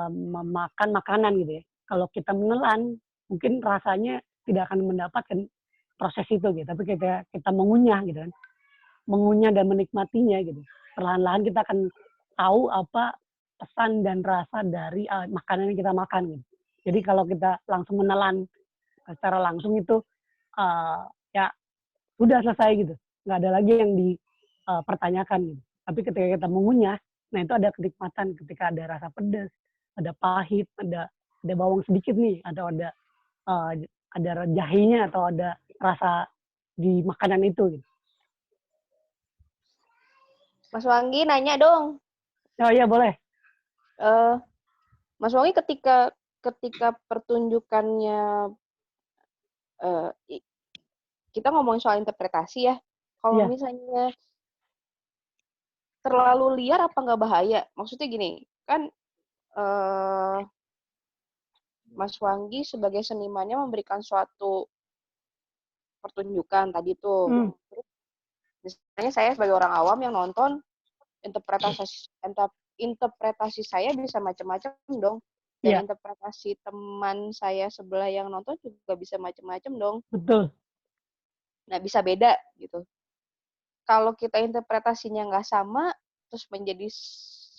memakan makanan gitu ya. Kalau kita menelan, mungkin rasanya tidak akan mendapatkan proses itu gitu. Tapi kita mengunyah gitu kan. Mengunyah dan menikmatinya gitu. Perlahan-lahan kita akan tahu apa pesan dan rasa dari makanan yang kita makan gitu. Jadi kalau kita langsung menelan secara langsung itu ya sudah selesai gitu, nggak ada lagi yang dipertanyakan gitu. Tapi ketika kita mengunyah, nah itu ada kenikmatan ketika ada rasa pedas, ada pahit, ada bawang sedikit nih, atau ada jahenya atau ada rasa di makanan itu gitu. Mas Wanggi nanya dong. Oh iya boleh. Mas Wanggi ketika pertunjukannya kita ngomongin soal interpretasi ya. Kalau misalnya terlalu liar apa nggak bahaya? Maksudnya gini, kan Mas Wanggi sebagai senimannya memberikan suatu pertunjukan tadi tuh. Misalnya saya sebagai orang awam yang nonton, interpretasi saya bisa macam-macam dong. Dan interpretasi teman saya sebelah yang nonton juga bisa macam-macam dong. Betul. Nah, bisa beda gitu. Kalau kita interpretasinya nggak sama, terus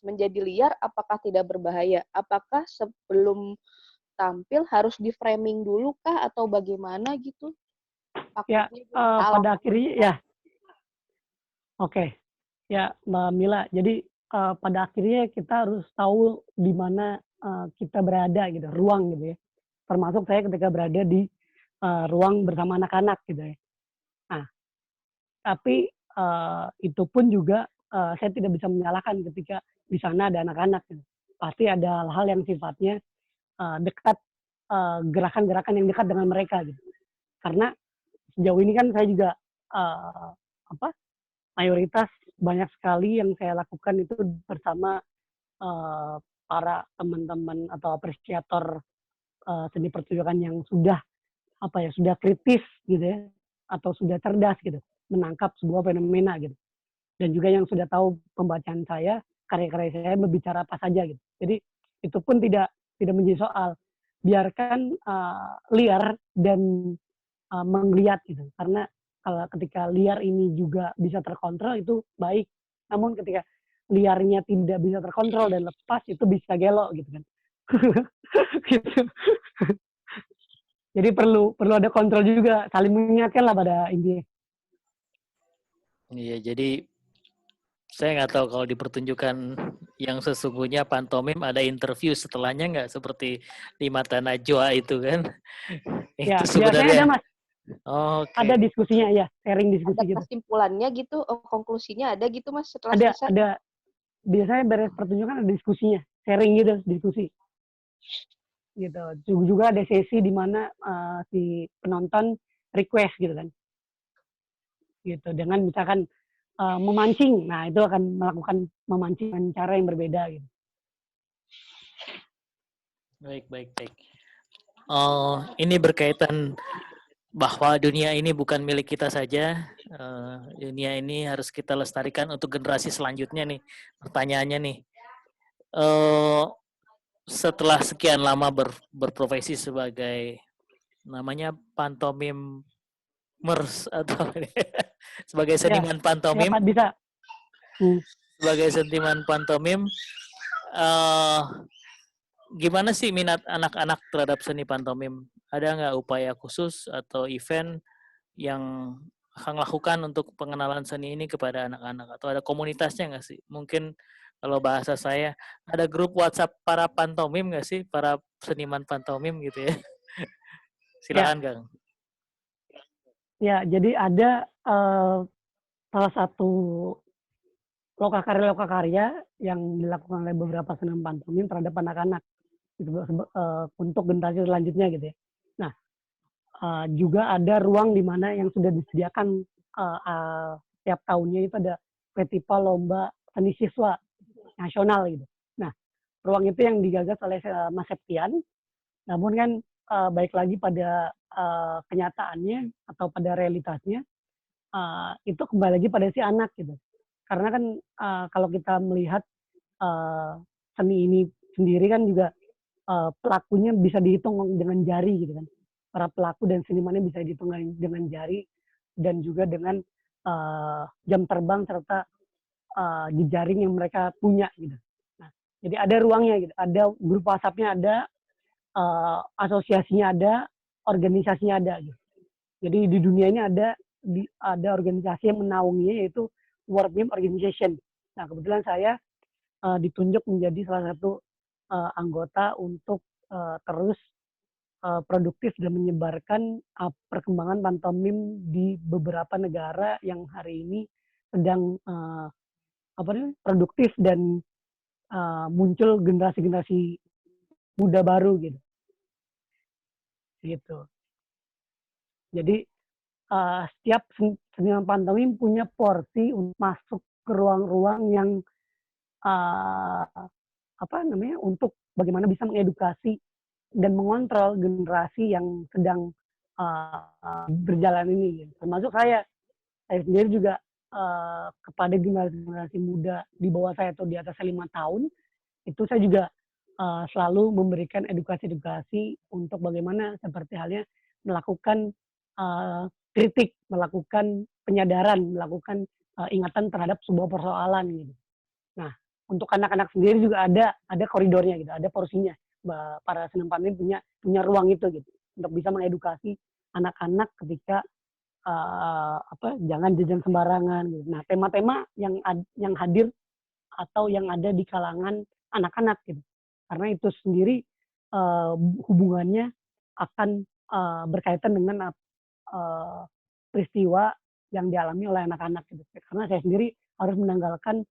menjadi liar, apakah tidak berbahaya? Apakah sebelum tampil harus di framing dulu kah atau bagaimana gitu? Ya, pada akhirnya ya. Oke. Ya, Mbak Mila. Jadi pada akhirnya kita harus tahu di mana kita berada gitu, ruang gitu ya. Termasuk saya ketika berada di ruang bersama anak-anak gitu ya. Nah, tapi itu pun juga saya tidak bisa menyalahkan ketika di sana ada anak-anak. Gitu. Pasti ada hal-hal yang sifatnya dekat, gerakan-gerakan yang dekat dengan mereka gitu. Karena sejauh ini kan saya juga mayoritas banyak sekali yang saya lakukan itu bersama para teman-teman atau apresiator seni pertunjukan yang sudah kritis gitu ya, atau sudah cerdas gitu menangkap sebuah fenomena gitu, dan juga yang sudah tahu pembacaan saya, karya-karya saya berbicara apa saja gitu. Jadi itu pun tidak menjadi soal, biarkan liar dan menggeliat gitu, karena kalau ketika liar ini juga bisa terkontrol itu baik, namun ketika liarnya tidak bisa terkontrol dan lepas itu bisa gelo gitu kan. Gitu. Jadi perlu ada kontrol juga, saling mengingatkan lah pada intinya. Iya, jadi saya nggak tahu kalau di pertunjukan yang sesungguhnya pantomim ada interview setelahnya nggak, seperti di Mata Najwa itu kan? Ya, itu sebenarnya ada Mas. Okay. Ada diskusinya ya, sharing diskusi ada gitu. Kesimpulannya gitu, konklusinya ada gitu Mas setelah selesai? Ada. Biasanya beres pertunjukan ada diskusinya, sharing gitu, diskusi. Gitu. Juga ada sesi di mana si penonton request gitu kan. Gitu, dengan misalkan memancing. Nah, itu akan melakukan memancing dengan cara yang berbeda gitu. Baik. Ini berkaitan bahwa dunia ini bukan milik kita saja. Dunia ini harus kita lestarikan untuk generasi selanjutnya nih. Pertanyaannya nih. setelah sekian lama berprofesi sebagai namanya pantomimers atau sebagai seniman pantomim, Pak, bisa. Sebagai seniman pantomim, gimana sih minat anak-anak terhadap seni pantomim? Ada nggak upaya khusus atau event yang akan lakukan untuk pengenalan seni ini kepada anak-anak? Atau ada komunitasnya nggak sih? Mungkin kalau bahasa saya, ada grup WhatsApp para pantomim nggak sih? Para seniman pantomim gitu ya? Silakan, Kang. Ya, jadi ada salah satu lokakarya yang dilakukan oleh beberapa seniman pantomim terhadap anak-anak gitu, untuk generasi selanjutnya gitu ya. Nah, juga ada ruang di mana yang sudah disediakan tiap tahunnya itu ada festival lomba seni siswa nasional gitu. Nah, ruang itu yang digagas oleh Mas Septian, namun kan baik lagi pada kenyataannya atau pada realitasnya itu kembali lagi pada si anak gitu. Karena kan kalau kita melihat seni ini sendiri kan juga pelakunya bisa dihitung dengan jari gitu kan. Para pelaku dan senimannya bisa dihitung dengan jari dan juga dengan jam terbang serta jejaring yang mereka punya gitu. Nah, jadi ada ruangnya gitu. Ada grup WhatsApp-nya ada, asosiasinya ada, organisasinya ada gitu. Jadi di dunia ini ada organisasi yang menaunginya yaitu World Meme Organization. Nah, kebetulan saya ditunjuk menjadi salah satu anggota untuk terus produktif dan menyebarkan perkembangan pantomim di beberapa negara yang hari ini sedang produktif dan muncul generasi-generasi muda baru gitu. Gitu. Jadi setiap seniman pantomim punya porsi untuk masuk ke ruang-ruang yang untuk bagaimana bisa mengedukasi dan mengontrol generasi yang sedang berjalan ini. Termasuk saya sendiri juga kepada generasi muda di bawah saya atau di atas 5 tahun, itu saya juga selalu memberikan edukasi-edukasi untuk bagaimana seperti halnya melakukan kritik, melakukan penyadaran, melakukan ingatan terhadap sebuah persoalan gitu. Nah, untuk anak-anak sendiri juga ada koridornya gitu, ada porsinya. Para seniman pantomim punya ruang itu gitu untuk bisa mengedukasi anak-anak ketika jangan jajan sembarangan gitu. Nah, tema-tema yang hadir atau yang ada di kalangan anak-anak gitu. Karena itu sendiri hubungannya akan berkaitan dengan peristiwa yang dialami oleh anak-anak gitu. Karena saya sendiri harus menanggalkan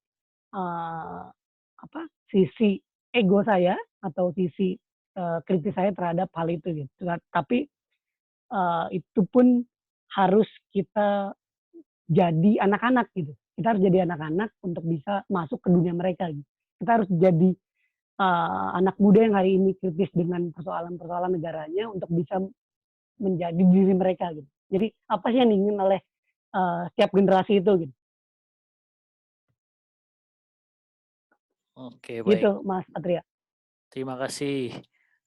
sisi ego saya atau sisi kritis saya terhadap hal itu gitu. Tapi itu pun harus kita jadi anak-anak gitu. Kita harus jadi anak-anak untuk bisa masuk ke dunia mereka gitu. Kita harus jadi anak muda yang hari ini kritis dengan persoalan-persoalan negaranya untuk bisa menjadi diri mereka gitu. Jadi apa sih yang diingin oleh setiap generasi itu gitu. Oke, baik. Gitu, Mas Patria. Terima kasih,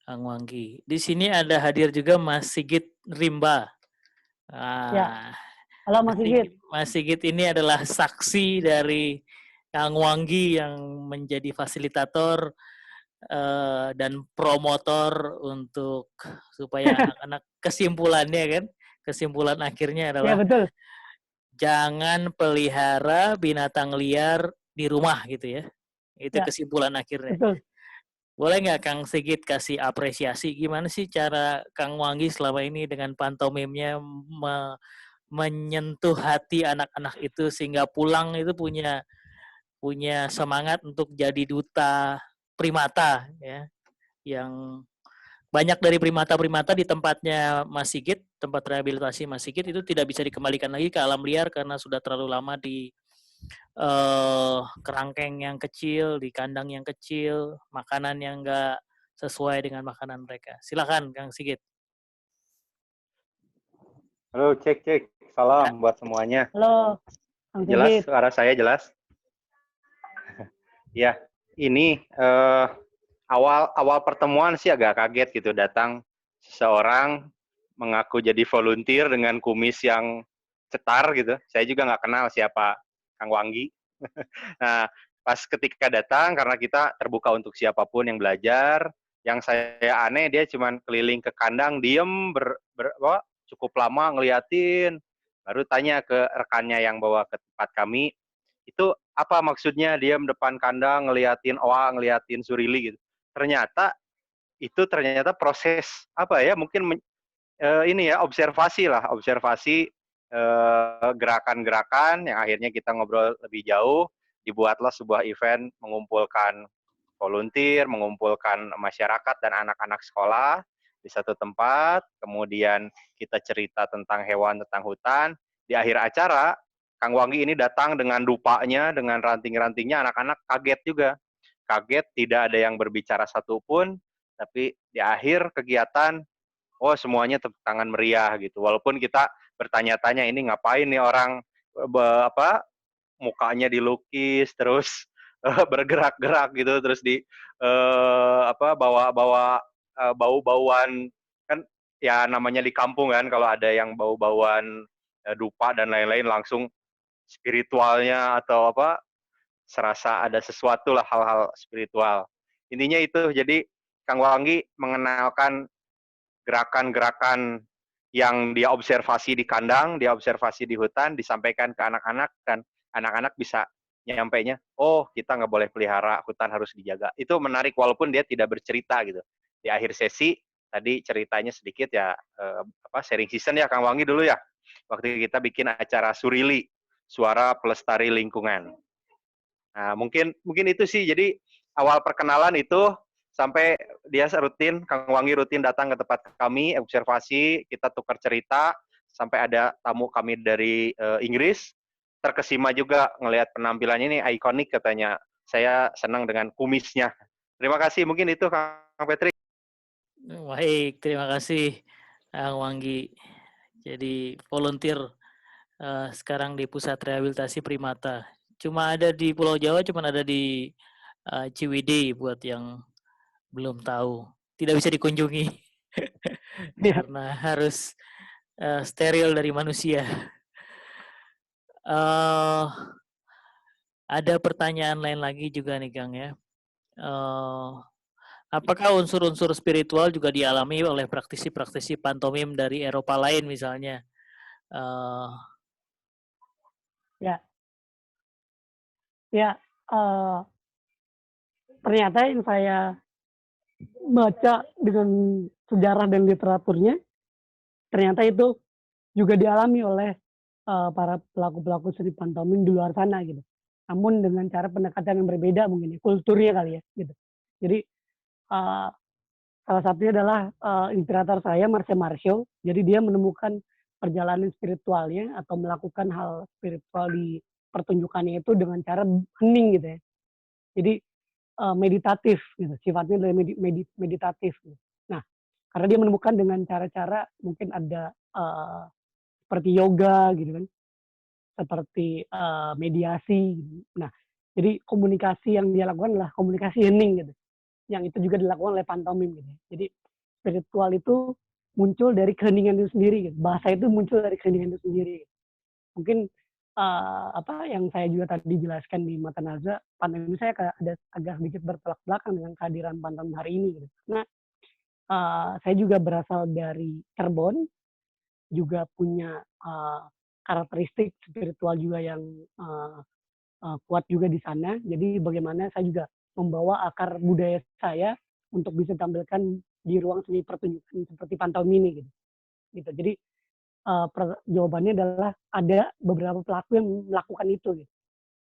Kang Wanggi. Di sini ada hadir juga Mas Sigit Rimba. Ya. Halo Mas Sigit. Mas Sigit ini adalah saksi dari Kang Wanggi yang menjadi fasilitator dan promotor untuk supaya anak-anak kesimpulan akhirnya adalah ya, betul. Jangan pelihara binatang liar di rumah gitu ya. Itu kesimpulan akhirnya. Betul. Boleh nggak Kang Sigit kasih apresiasi gimana sih cara Kang Wanggi selama ini dengan pantomimnya menyentuh hati anak-anak itu sehingga pulang itu punya semangat untuk jadi duta primata ya, yang banyak dari primata-primata di tempatnya Mas Sigit, tempat rehabilitasi Mas Sigit itu tidak bisa dikembalikan lagi ke alam liar karena sudah terlalu lama di kerangkeng yang kecil, di kandang yang kecil, makanan yang enggak sesuai dengan makanan mereka. Silakan Kang Sigit. Halo, cek. Salam buat semuanya. Halo, Kang Sigit. Jelas, suara saya jelas? Ya, ini awal pertemuan sih agak kaget gitu, datang seseorang mengaku jadi volunteer dengan kumis yang cetar gitu. Saya juga nggak kenal siapa Kang Wanggi. Nah, pas ketika datang, karena kita terbuka untuk siapapun yang belajar, yang saya aneh dia cuman keliling ke kandang, diem cukup lama ngeliatin, baru tanya ke rekannya yang bawa ke tempat kami, itu apa maksudnya diem depan kandang ngeliatin oa, ngeliatin surili gitu. Ternyata proses apa ya, mungkin ini ya, observasi gerakan-gerakan yang akhirnya kita ngobrol lebih jauh, dibuatlah sebuah event mengumpulkan volunteer, mengumpulkan masyarakat dan anak-anak sekolah di satu tempat, kemudian kita cerita tentang hewan, tentang hutan. Di akhir acara, Kang Wanggi ini datang dengan dupanya, dengan ranting-rantingnya, anak-anak kaget juga. Kaget, tidak ada yang berbicara satupun, tapi di akhir kegiatan, oh semuanya tepuk tangan meriah gitu. Walaupun kita bertanya-tanya ini ngapain nih orang mukanya dilukis terus bergerak-gerak gitu, terus bawa bau-bauan, kan ya namanya di kampung kan, kalau ada yang bau-bauan dupa dan lain-lain langsung spiritualnya atau serasa ada sesuatu lah, hal-hal spiritual. Intinya itu, jadi Kang Wanggi mengenalkan gerakan-gerakan yang dia observasi di kandang, dia observasi di hutan, disampaikan ke anak-anak, dan anak-anak bisa nyampainya, oh kita nggak boleh pelihara, hutan harus dijaga. Itu menarik walaupun dia tidak bercerita gitu. Di akhir sesi, tadi ceritanya sedikit ya, sharing season ya Kang Wanggi dulu ya, waktu kita bikin acara Surili, Suara Pelestari Lingkungan. Nah, mungkin itu sih, jadi awal perkenalan itu, sampai dia Kang Wanggi rutin datang ke tempat kami, observasi, kita tukar cerita, sampai ada tamu kami dari Inggris, terkesima juga ngelihat penampilannya ini ikonik katanya. Saya senang dengan kumisnya. Terima kasih, mungkin itu Kang Patrick. Baik, terima kasih Kang Wanggi. Jadi volunteer sekarang di Pusat Rehabilitasi Primata. Cuma ada di Pulau Jawa, cuma ada di Ciwidey buat yang belum tahu. Tidak bisa dikunjungi karena harus steril dari manusia. Ada pertanyaan lain lagi juga nih Kang ya. Apakah unsur-unsur spiritual juga dialami oleh praktisi-praktisi pantomim dari Eropa lain misalnya? Ternyata yang saya baca dengan sejarah dan literaturnya, ternyata itu juga dialami oleh para pelaku-pelaku seni pantomim di luar sana gitu. Namun dengan cara pendekatan yang berbeda mungkin ya, kulturnya kali ya gitu. Jadi salah satunya adalah inspirator saya Marcel Marceau. Jadi dia menemukan perjalanan spiritualnya atau melakukan hal spiritual di pertunjukannya itu dengan cara hening gitu ya. Jadi meditatif gitu, sifatnya adalah meditatif. Gitu. Nah, karena dia menemukan dengan cara-cara mungkin ada seperti yoga gitu kan, seperti mediasi. Gitu. Nah, jadi komunikasi yang dia lakukan adalah komunikasi hening gitu, yang itu juga dilakukan oleh pantomim gitu. Jadi spiritual itu muncul dari keheningan itu sendiri. Gitu. Bahasa itu muncul dari keheningan itu sendiri. Gitu. Mungkin yang saya juga tadi jelaskan di Mata Naza, pantomim saya ada agak sedikit bertolak belakang dengan kehadiran pantomim hari ini. Gitu. Karena saya juga berasal dari Cirebon, juga punya karakteristik spiritual juga yang kuat juga di sana. Jadi bagaimana saya juga membawa akar budaya saya untuk bisa tampilkan di ruang seni pertunjukan seperti pantomim ini. Gitu. Jadi jawabannya adalah ada beberapa pelaku yang melakukan itu. Gitu.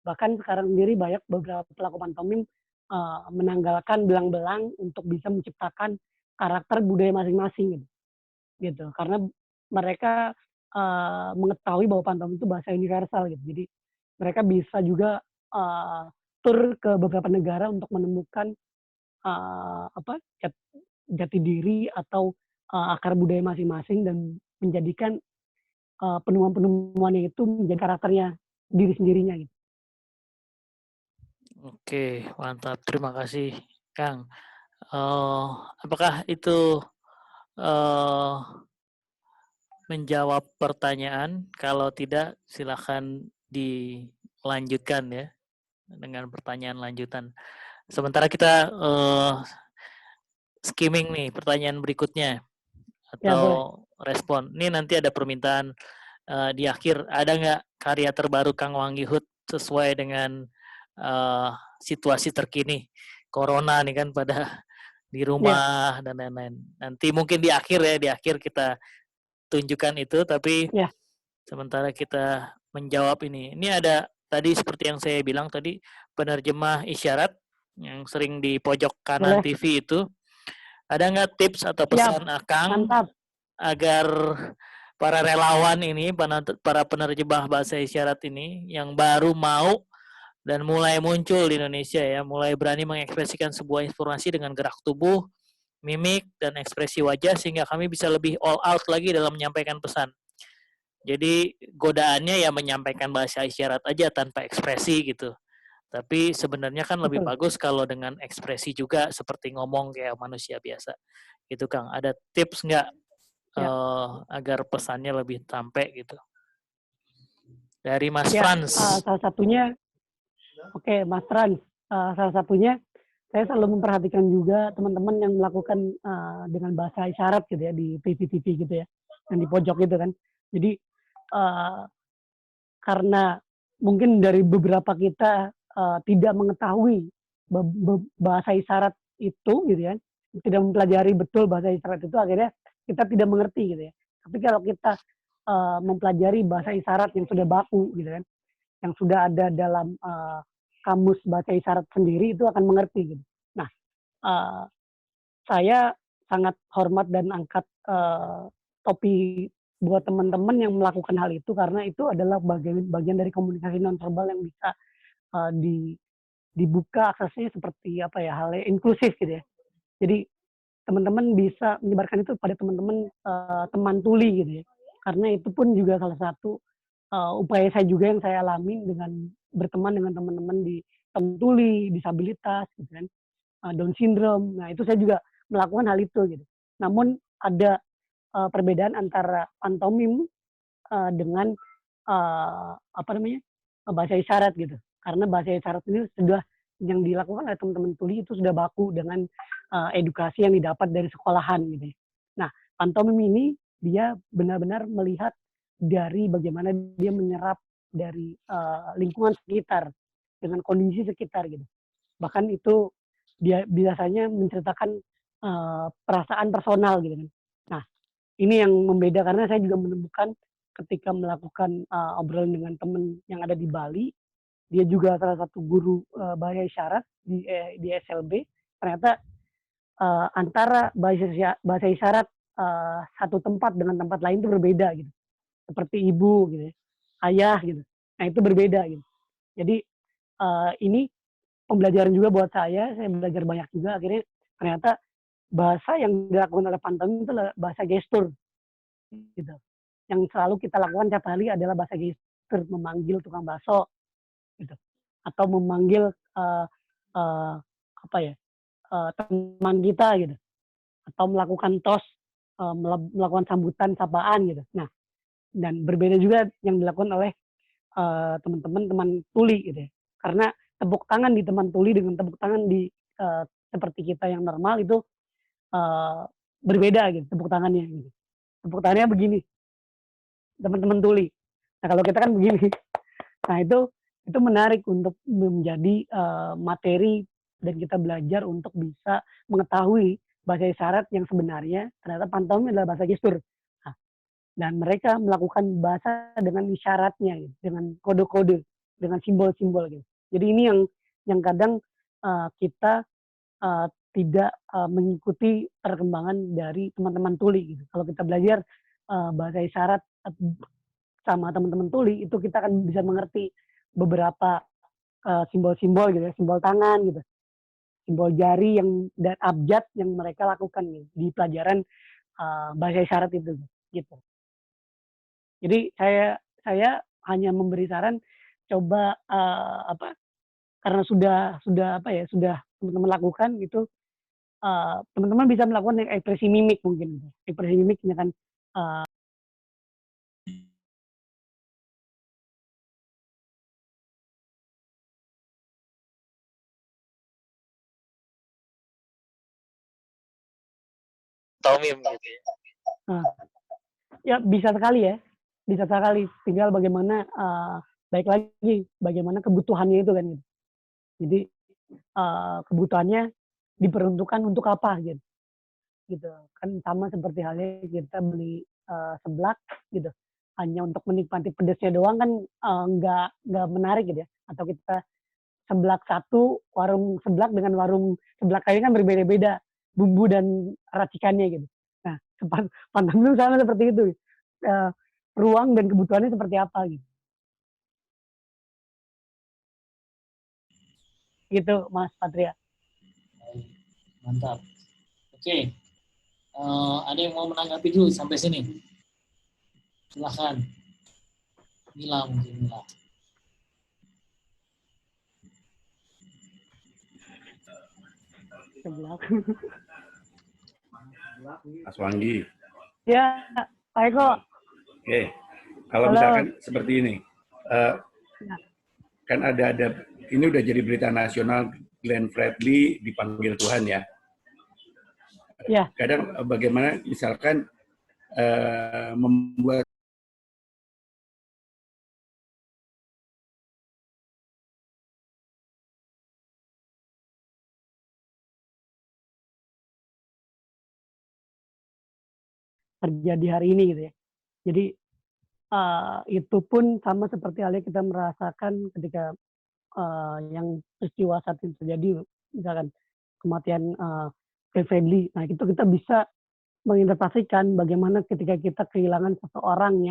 Bahkan sekarang sendiri banyak beberapa pelaku pantomim menanggalkan belang-belang untuk bisa menciptakan karakter budaya masing-masing. Gitu. Karena mereka mengetahui bahwa pantomim itu bahasa universal. Gitu. Jadi mereka bisa juga tur ke beberapa negara untuk menemukan jati diri atau akar budaya masing-masing dan menjadikan penemuan-penemuannya itu menjadi karakternya diri sendirinya gitu. Oke, mantap. Terima kasih, Kang. Apakah itu menjawab pertanyaan? Kalau tidak, silakan dilanjutkan ya dengan pertanyaan lanjutan. Sementara kita skimming nih pertanyaan berikutnya Ya, boleh. atau respon. Ini nanti ada permintaan di akhir, ada nggak karya terbaru Kang Wangi Hud sesuai dengan situasi terkini corona nih kan pada di rumah dan lain-lain. Nanti mungkin di akhir ya, di akhir kita tunjukkan itu, tapi sementara kita menjawab ini. Ini ada tadi seperti yang saya bilang tadi, penerjemah isyarat yang sering di pojok kanan Boleh. TV itu. Ada nggak tips atau pesan Akang agar para relawan ini, para penerjemah bahasa isyarat ini yang baru mau dan mulai muncul di Indonesia ya, mulai berani mengekspresikan sebuah informasi dengan gerak tubuh, mimik, dan ekspresi wajah sehingga kami bisa lebih all out lagi dalam menyampaikan pesan. Jadi godaannya ya menyampaikan bahasa isyarat aja tanpa ekspresi gitu. Tapi sebenarnya kan lebih bagus kalau dengan ekspresi juga seperti ngomong kayak manusia biasa. Gitu Kang, ada tips nggak agar pesannya lebih sampai gitu? Dari Mas Frans. Salah satunya, Mas Frans. Salah satunya, saya selalu memperhatikan juga teman-teman yang melakukan dengan bahasa isyarat gitu ya di TV-TV gitu ya, yang di pojok gitu kan. Jadi karena mungkin dari beberapa kita tidak mengetahui bahasa isyarat itu gitu ya, tidak mempelajari betul bahasa isyarat itu, akhirnya kita tidak mengerti gitu ya. Tapi kalau kita mempelajari bahasa isyarat yang sudah baku gitu kan, yang sudah ada dalam kamus bahasa isyarat sendiri, itu akan mengerti gitu. Nah, saya sangat hormat dan angkat topi buat teman-teman yang melakukan hal itu, karena itu adalah bagian dari komunikasi nonverbal yang bisa dibuka aksesnya seperti apa ya, hal yang inklusif gitu ya. Jadi teman-teman bisa menyebarkan itu pada teman-teman teman tuli gitu ya. Karena itu pun juga salah satu upaya saya juga yang saya alami dengan berteman dengan teman-teman di teman tuli, disabilitas gitu kan, Down syndrome. Nah, itu saya juga melakukan hal itu gitu. Namun ada perbedaan antara pantomim dengan bahasa isyarat gitu. Karena bahasa isyarat ini sudah yang dilakukan oleh teman-teman tuli itu sudah baku dengan edukasi yang didapat dari sekolahan gitu. Nah, pantomim ini dia benar-benar melihat dari bagaimana dia menyerap dari lingkungan sekitar dengan kondisi sekitar gitu. Bahkan itu dia biasanya menceritakan perasaan personal gitu kan. Nah, ini yang membeda karena saya juga menemukan ketika melakukan obrolan dengan teman yang ada di Bali, dia juga salah satu guru bahasa isyarat di SLB. Ternyata antara bahasa isyarat satu tempat dengan tempat lain itu berbeda gitu. Seperti ibu gitu, ayah gitu. Nah, itu berbeda gitu. Jadi ini pembelajaran juga buat saya belajar banyak juga. Akhirnya ternyata bahasa yang dilakukan oleh pantomim itu adalah bahasa gestur gitu. Yang selalu kita lakukan tiap hari adalah bahasa gestur, memanggil tukang bakso gitu, atau memanggil teman kita gitu, atau melakukan tos, melakukan sambutan sapaan gitu. Nah, dan berbeda juga yang dilakukan oleh teman-teman teman tuli gitu ya. Karena tepuk tangan di teman tuli dengan tepuk tangan di seperti kita yang normal itu berbeda gitu tepuk tangannya gitu. Tepuk tangannya begini, teman-teman tuli. Nah, kalau kita kan begini. Nah, itu menarik untuk menjadi materi dan kita belajar untuk bisa mengetahui bahasa isyarat yang sebenarnya ternyata pantomim adalah bahasa gestur. Nah, dan mereka melakukan bahasa dengan isyaratnya, gitu, dengan kode-kode, dengan simbol-simbol gitu. Jadi ini yang kadang kita tidak mengikuti perkembangan dari teman-teman tuli gitu. Kalau kita belajar bahasa isyarat sama teman-teman tuli, itu kita akan bisa mengerti beberapa simbol-simbol gitu ya, simbol tangan gitu, simbol jari yang dan abjad yang mereka lakukan gitu, di pelajaran bahasa isyarat itu gitu. Jadi saya hanya memberi saran, coba karena sudah teman-teman lakukan gitu, teman-teman bisa melakukan ekspresi mimik mungkin. Ekspresi mimik misalkan Tomim gitu ya. Ya bisa sekali ya, bisa sekali. Tinggal bagaimana baik lagi bagaimana kebutuhannya itu kan gitu. Jadi kebutuhannya diperuntukkan untuk apa gitu. Gitu kan sama seperti halnya kita beli seblak gitu hanya untuk menikmati pedasnya doang kan nggak menarik gitu ya. Atau kita seblak satu, warung seblak dengan warung seblak lain kan berbeda-beda bumbu dan racikannya gitu. Nah, pantang dulu sama seperti itu. Ruang dan kebutuhannya seperti apa gitu. Gitu, Mas Patria. Mantap. Oke. Ada yang mau menanggapi dulu sampai sini? Silahkan. Mila mungkin Mila. Mas Wanggi. Ya, Pak Eko. Oke, kalau misalkan seperti ini, kan ada ini udah jadi berita nasional, Glenn Fredly dipanggil Tuhan ya. Ya. Kadang bagaimana misalkan membuat terjadi hari ini gitu ya. Jadi itu pun sama seperti halnya kita merasakan ketika yang peristiwa saat itu terjadi, misalkan kematian Fredly. Nah itu kita bisa menginterpretasikan bagaimana ketika kita kehilangan seseorang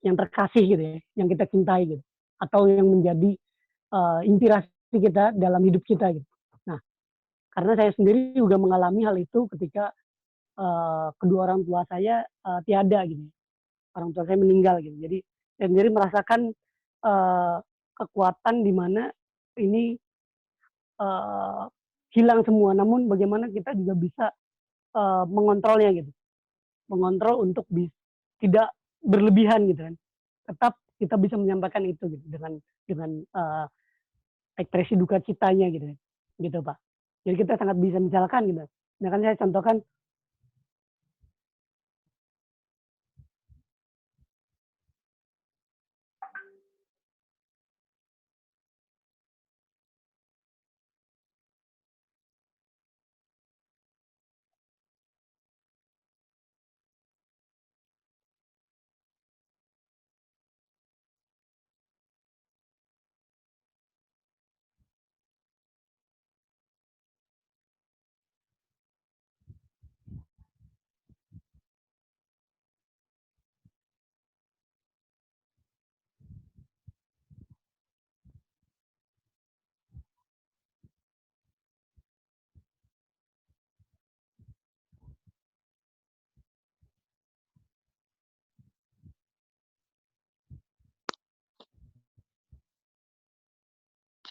yang terkasih gitu ya, yang kita cintai gitu, atau yang menjadi inspirasi kita dalam hidup kita gitu. Nah, karena saya sendiri juga mengalami hal itu ketika kedua orang tua saya tiada gitu. Orang tua saya meninggal gitu. Jadi saya sendiri merasakan kekuatan di mana ini hilang semua. Namun bagaimana kita juga bisa mengontrolnya gitu. Mengontrol untuk tidak berlebihan gitu kan. Tetap kita bisa menyampaikan itu gitu dengan ekspresi duka citanya gitu. Gitu, Pak. Jadi kita sangat bisa misalkan gitu. Nah kan saya contohkan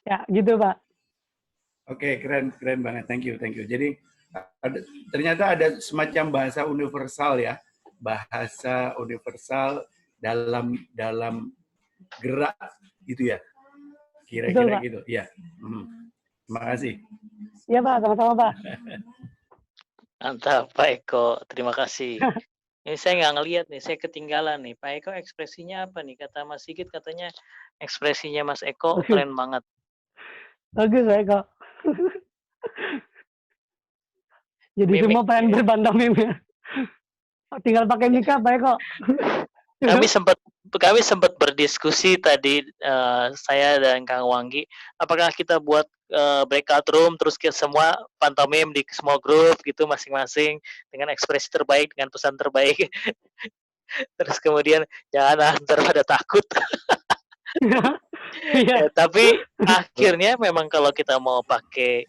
ya gitu, Pak. Oke, keren banget. Thank you. Jadi ternyata ada semacam bahasa universal ya, bahasa universal dalam gerak gitu ya, kira-kira gitu. Ya. Terima kasih. Iya, Pak, sama-sama, Pak. Mantap, Pak Eko. Terima kasih. Ini saya nggak ngelihat nih, saya ketinggalan nih. Pak Eko ekspresinya apa nih? Kata Mas Sigit katanya ekspresinya Mas Eko keren banget. Bagus, Pak Eko. Jadi semua pengen berpantomim ya. Tinggal pakai mic Pak Eko. Kami sempat berdiskusi tadi saya dan Kang Wanggi, apakah kita buat breakout room terus kita semua pantomim di semua grup gitu masing-masing dengan ekspresi terbaik dengan pesan terbaik. Terus kemudian jangan ntar pada takut. Ya, tapi akhirnya memang kalau kita mau pakai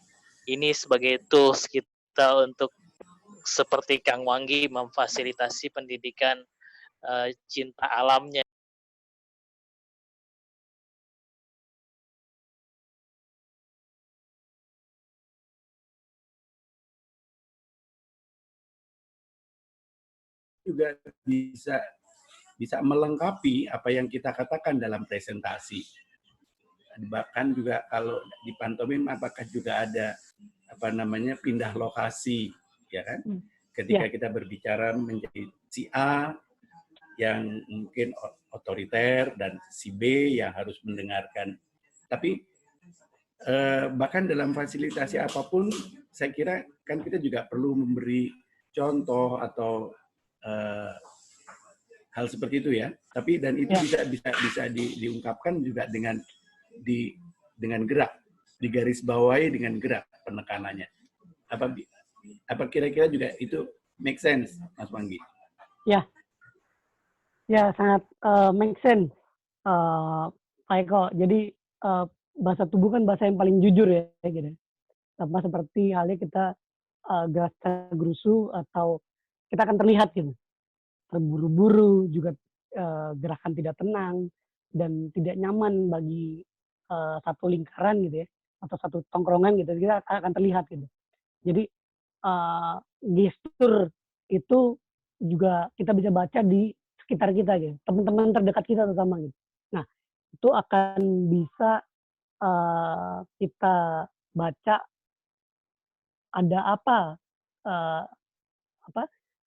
ini sebagai tools kita untuk seperti Kang Wanggi memfasilitasi pendidikan cinta alamnya juga bisa melengkapi apa yang kita katakan dalam presentasi. Bahkan juga kalau di pantomim apakah juga ada pindah lokasi, ya kan? Ketika kita berbicara menjadi si A yang mungkin otoriter dan si B yang harus mendengarkan. Tapi bahkan dalam fasilitasi apapun, saya kira kan kita juga perlu memberi contoh atau hal seperti itu ya. Tapi dan itu bisa diungkapkan juga dengan gerak, digaris bawahi dengan gerak penekanannya. Apa kira-kira juga itu make sense, Mas Wanggi? Ya sangat make sense, Pak Eko. Jadi bahasa tubuh kan bahasa yang paling jujur ya, gitu. Sama seperti halnya kita gerak secara gerusu atau kita akan terlihat gitu, terburu-buru, juga gerakan tidak tenang dan tidak nyaman bagi satu lingkaran gitu ya, atau satu tongkrongan gitu, kita akan terlihat gitu. Jadi gestur itu juga kita bisa baca di sekitar kita gitu, teman-teman terdekat kita terutama gitu. Nah, itu akan bisa kita baca ada apa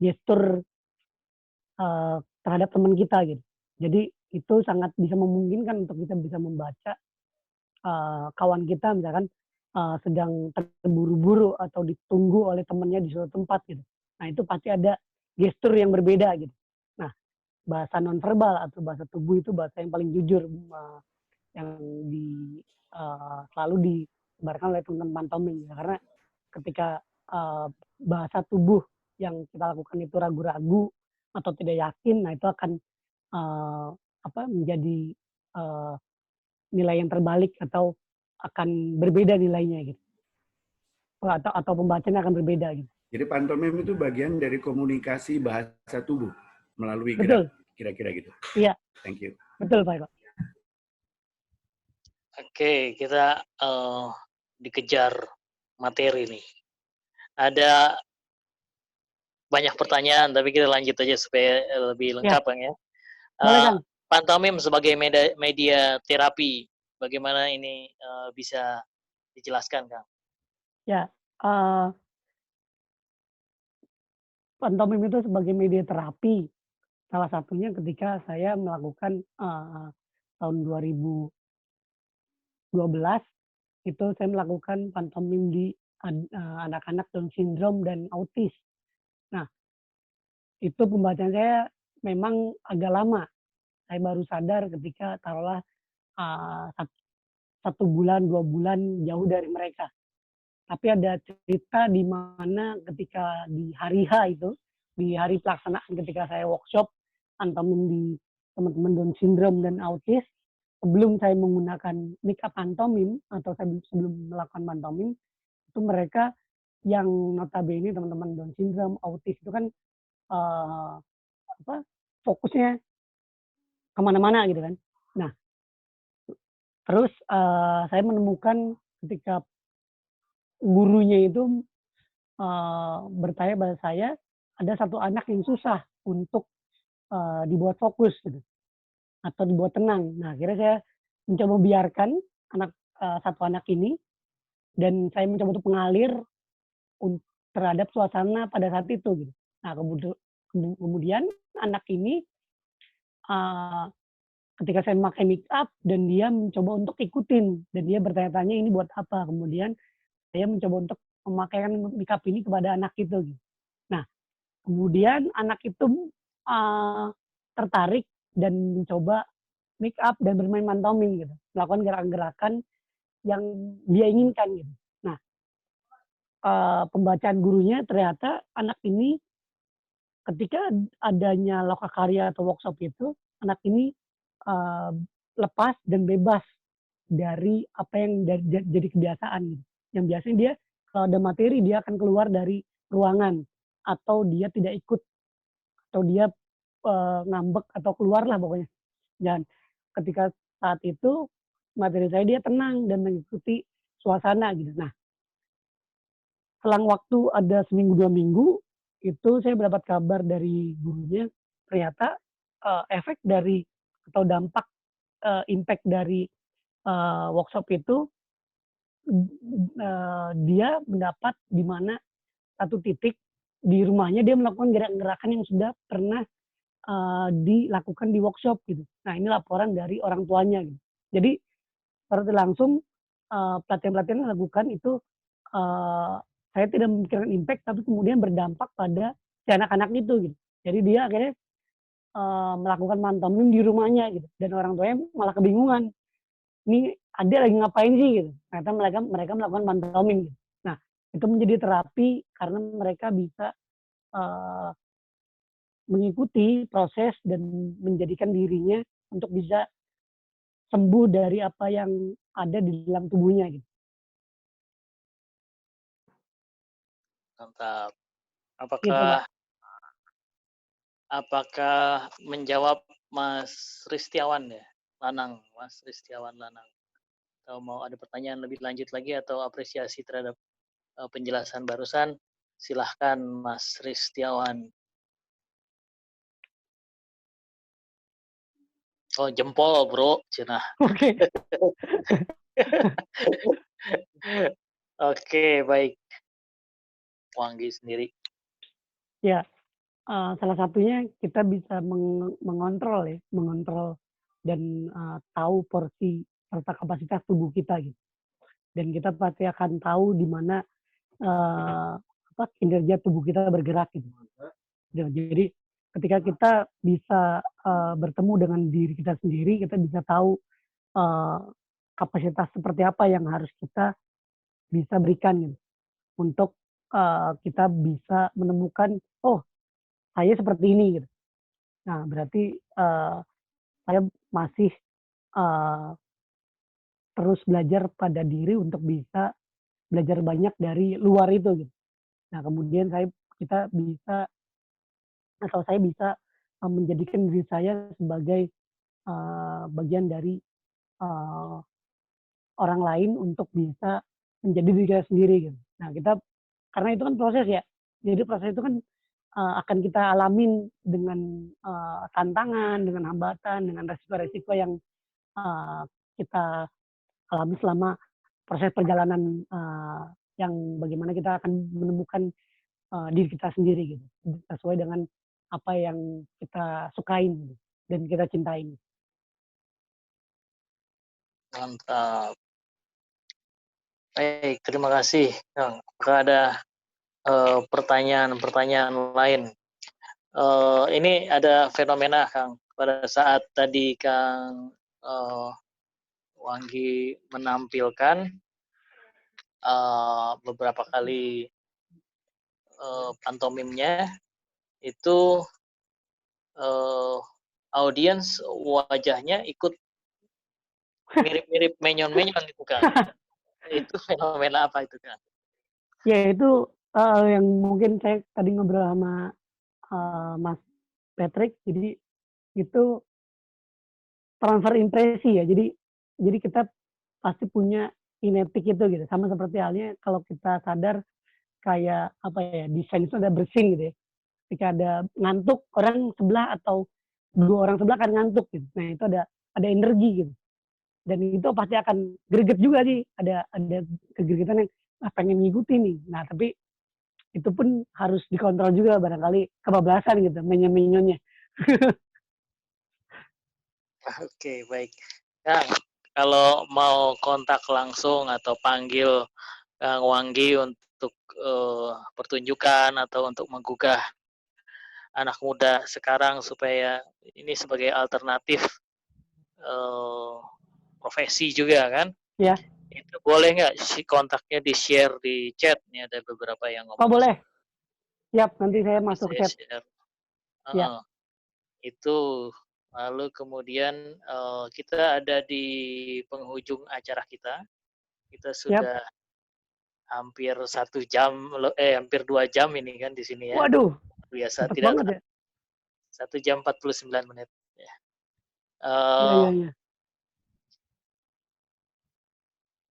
gestur terhadap teman kita gitu. Jadi itu sangat bisa memungkinkan untuk kita bisa membaca kawan kita misalkan sedang terburu-buru atau ditunggu oleh temannya di suatu tempat gitu. Nah itu pasti ada gestur yang berbeda gitu. Nah bahasa nonverbal atau bahasa tubuh itu bahasa yang paling jujur yang selalu disebarkan oleh teman-teman pantomim ya. Karena ketika bahasa tubuh yang kita lakukan itu ragu-ragu atau tidak yakin, nah itu akan menjadi nilai yang terbalik atau akan berbeda nilainya gitu, atau pembacanya akan berbeda gitu. Jadi pantomim itu bagian dari komunikasi bahasa tubuh melalui gerak, kira-kira gitu. Iya. Thank you. Betul Pak Eko. Oke, kita dikejar materi nih. Ada banyak pertanyaan, tapi kita lanjut aja supaya lebih lengkap, Kang ya. Pantomim sebagai media terapi, bagaimana ini bisa dijelaskan, Kang? Ya, pantomim itu sebagai media terapi, salah satunya ketika saya melakukan tahun 2012 itu saya melakukan pantomim di anak-anak Down syndrome dan autis. Nah, itu pembacaan saya memang agak lama. Saya baru sadar ketika taruhlah 1 bulan, 2 bulan jauh dari mereka. Tapi ada cerita di mana ketika di hari H itu, di hari pelaksanaan ketika saya workshop pantomim di teman-teman Down syndrome dan autis, sebelum saya menggunakan make up pantomim atau sebelum melakukan pantomim, itu mereka yang notabene teman-teman Down syndrome, autis itu kan fokusnya kemana-mana gitu kan. Nah, terus saya menemukan ketika gurunya itu bertanya pada saya, ada satu anak yang susah untuk dibuat fokus gitu, atau dibuat tenang. Nah, akhirnya saya mencoba biarkan satu anak ini, dan saya mencoba untuk mengalir terhadap suasana pada saat itu gitu. Nah, kemudian anak ini ketika saya memakai make up dan dia mencoba untuk ikutin, dan dia bertanya-tanya ini buat apa. Kemudian saya mencoba untuk memakaikan make up ini kepada anak itu. Nah, kemudian anak itu tertarik dan mencoba make up dan bermain pantomim gitu, melakukan gerakan-gerakan yang dia inginkan gitu. Nah, pembacaan gurunya ternyata anak ini ketika adanya lokakarya atau workshop itu, anak ini lepas dan bebas dari apa yang jadi kebiasaan gitu. Yang biasanya dia kalau ada materi dia akan keluar dari ruangan, atau dia tidak ikut, atau dia ngambek atau keluar lah pokoknya. Dan ketika saat itu materi saya dia tenang dan mengikuti suasana gitu. Nah, selang waktu ada 1-2 minggu itu saya mendapat kabar dari gurunya, ternyata efek dari atau dampak impact dari workshop itu dia mendapat di mana satu titik di rumahnya dia melakukan gerakan-gerakan yang sudah pernah dilakukan di workshop gitu. Nah ini laporan dari orang tuanya gitu. Jadi secara langsung pelatihan-pelatihan yang dilakukan itu saya tidak memikirkan impact tapi kemudian berdampak pada si anak-anak itu gitu. Jadi dia akhirnya melakukan pantomim di rumahnya gitu dan orang tuanya malah kebingungan. Ini adik lagi ngapain sih gitu. Ternyata mereka melakukan pantomim gitu. Nah, itu menjadi terapi karena mereka bisa mengikuti proses dan menjadikan dirinya untuk bisa sembuh dari apa yang ada di dalam tubuhnya gitu. Mantap. Gitu, Pak. Apakah menjawab Mas Ristiawan ya? Mas Ristiawan Lanang. Atau mau ada pertanyaan lebih lanjut lagi atau apresiasi terhadap penjelasan barusan? Silahkan Mas Ristiawan. Oh, jempol, bro. Cenah. Oke. Oke, baik. Wanggi sendiri. Ya, salah satunya kita bisa mengontrol dan tahu porsi serta kapasitas tubuh kita gitu. Dan kita pasti akan tahu di mana kinerja tubuh kita bergerak gitu. Jadi ketika kita bisa bertemu dengan diri kita sendiri, kita bisa tahu kapasitas seperti apa yang harus kita bisa berikan gitu. Untuk kita bisa menemukan, oh saya seperti ini gitu. Nah berarti saya masih terus belajar pada diri untuk bisa belajar banyak dari luar itu gitu. Nah kemudian saya bisa menjadikan diri saya sebagai bagian dari orang lain untuk bisa menjadi diri kita sendiri gitu. Nah kita karena itu kan proses ya. Jadi proses itu kan akan kita alamin dengan tantangan, dengan hambatan, dengan resiko-resiko yang kita alami selama proses perjalanan yang bagaimana kita akan menemukan diri kita sendiri gitu, sesuai dengan apa yang kita sukain dan kita cintain. Mantap. Baik, terima kasih, Kang. Apakah ada pertanyaan-pertanyaan lain? Ini ada fenomena, Kang. Pada saat tadi Kang Wanggi menampilkan beberapa kali pantomimnya, itu audiens wajahnya ikut mirip-mirip menyon-menyon gitu, Kang. Itu fenomena apa itu, Kang? Ya itu yang mungkin saya tadi ngobrol sama Mas Patrick, jadi itu transfer impresi ya. Jadi kita pasti punya kinetik itu gitu. Sama seperti halnya kalau kita sadar kayak apa ya, desain itu ada bersin gitu ya. Ketika ada ngantuk, orang sebelah atau dua orang sebelah akan ngantuk gitu. Nah itu ada energi gitu. Dan itu pasti akan greget juga sih. Ada kegergetan yang pengen ngikutin nih. Nah tapi itu pun harus dikontrol juga barangkali kebablasan gitu, menyon-menyonnya. Oke, baik. Kang, kalau mau kontak langsung atau panggil Kang Wanggi untuk pertunjukan atau untuk menggugah anak muda sekarang supaya ini sebagai alternatif profesi juga kan? Ya. Itu boleh nggak si kontaknya di-share di chat? Ini ada beberapa yang ngomong. Oh boleh. Siap, nanti saya masuk chat. Ya. Itu lalu kemudian kita ada di penghujung acara kita. Kita sudah hampir 1 jam, hampir 2 jam ini kan di sini ya. Waduh. Biasa cepet tidak banget ya. 1 jam 49 menit. Ya. Ya.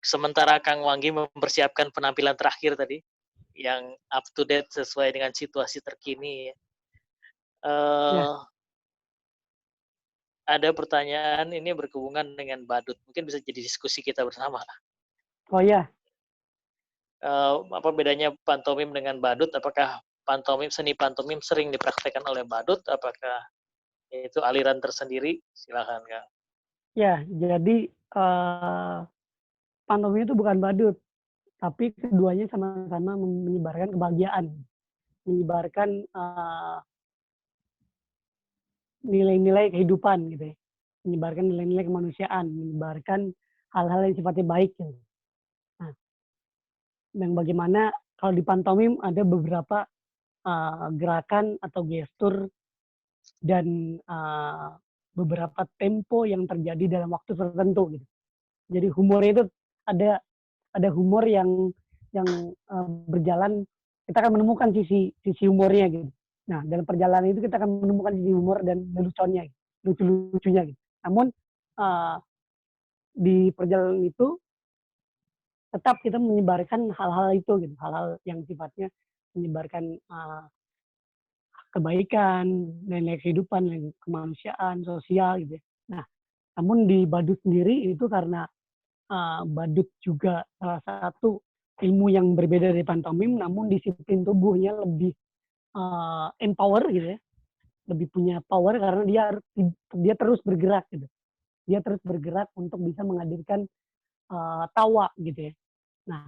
Sementara Kang Wanggi mempersiapkan penampilan terakhir tadi, yang up to date sesuai dengan situasi terkini. Ada pertanyaan ini berhubungan dengan badut. Mungkin bisa jadi diskusi kita bersama. Oh ya. Apa bedanya pantomim dengan badut? Apakah seni pantomim sering dipraktekkan oleh badut? Apakah itu aliran tersendiri? Silakan, Kang. Ya, jadi pantomim itu bukan badut, tapi keduanya sama-sama menyebarkan kebahagiaan, menyebarkan nilai-nilai kehidupan gitu ya, menyebarkan nilai-nilai kemanusiaan, menyebarkan hal-hal yang sifatnya baik gitu. Nah, yang bagaimana kalau di pantomim ada beberapa gerakan atau gestur dan beberapa tempo yang terjadi dalam waktu tertentu gitu. Jadi humor itu ada humor yang berjalan, kita akan menemukan sisi humornya gitu. Nah, dalam perjalanan itu kita akan menemukan sisi humor dan leluconnya, lucu-lucunya gitu. Namun di perjalanan itu tetap kita menyebarkan hal-hal itu gitu, hal-hal yang sifatnya menyebarkan kebaikan, nilai kehidupan, nilai kemanusiaan, sosial gitu ya. Nah, namun di badut sendiri itu karena badut juga salah satu ilmu yang berbeda dari pantomim, namun disiplin tubuhnya lebih empower gitu ya, lebih punya power karena dia terus bergerak gitu. Dia terus bergerak untuk bisa menghadirkan tawa gitu ya. Nah,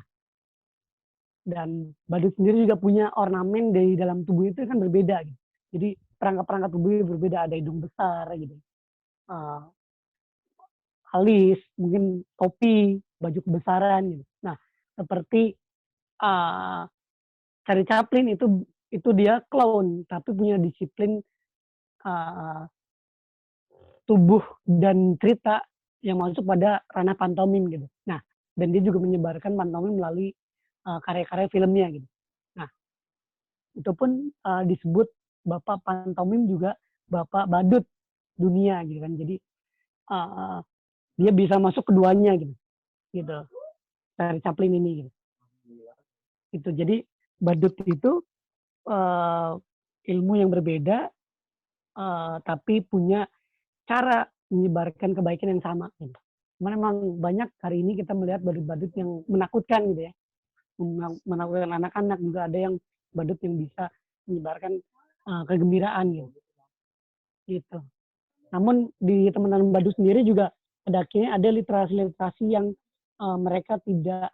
dan badut sendiri juga punya ornamen dari dalam tubuh itu kan berbeda gitu. Jadi perangkat-perangkat tubuhnya berbeda, ada hidung besar gitu. Alis, mungkin topi, baju kebesaran gitu. Nah, seperti Charlie Chaplin itu dia clown tapi punya disiplin tubuh dan cerita yang masuk pada ranah pantomim gitu. Nah, dan dia juga menyebarkan pantomim melalui karya-karya filmnya gitu. Nah, itu pun disebut Bapak Pantomim juga Bapak Badut dunia gitu kan. Jadi dia bisa masuk keduanya gitu. Gitu. Charlie Chaplin ini gitu. Itu jadi badut itu ilmu yang berbeda tapi punya cara menyebarkan kebaikan yang sama gitu. Memang banyak hari ini kita melihat badut-badut yang menakutkan gitu ya. Menakutkan anak-anak, juga ada yang badut yang bisa menyebarkan kegembiraan gitu. Gitu. Namun di teman-teman badut sendiri juga pada akhirnya ada literasi-literasi yang mereka tidak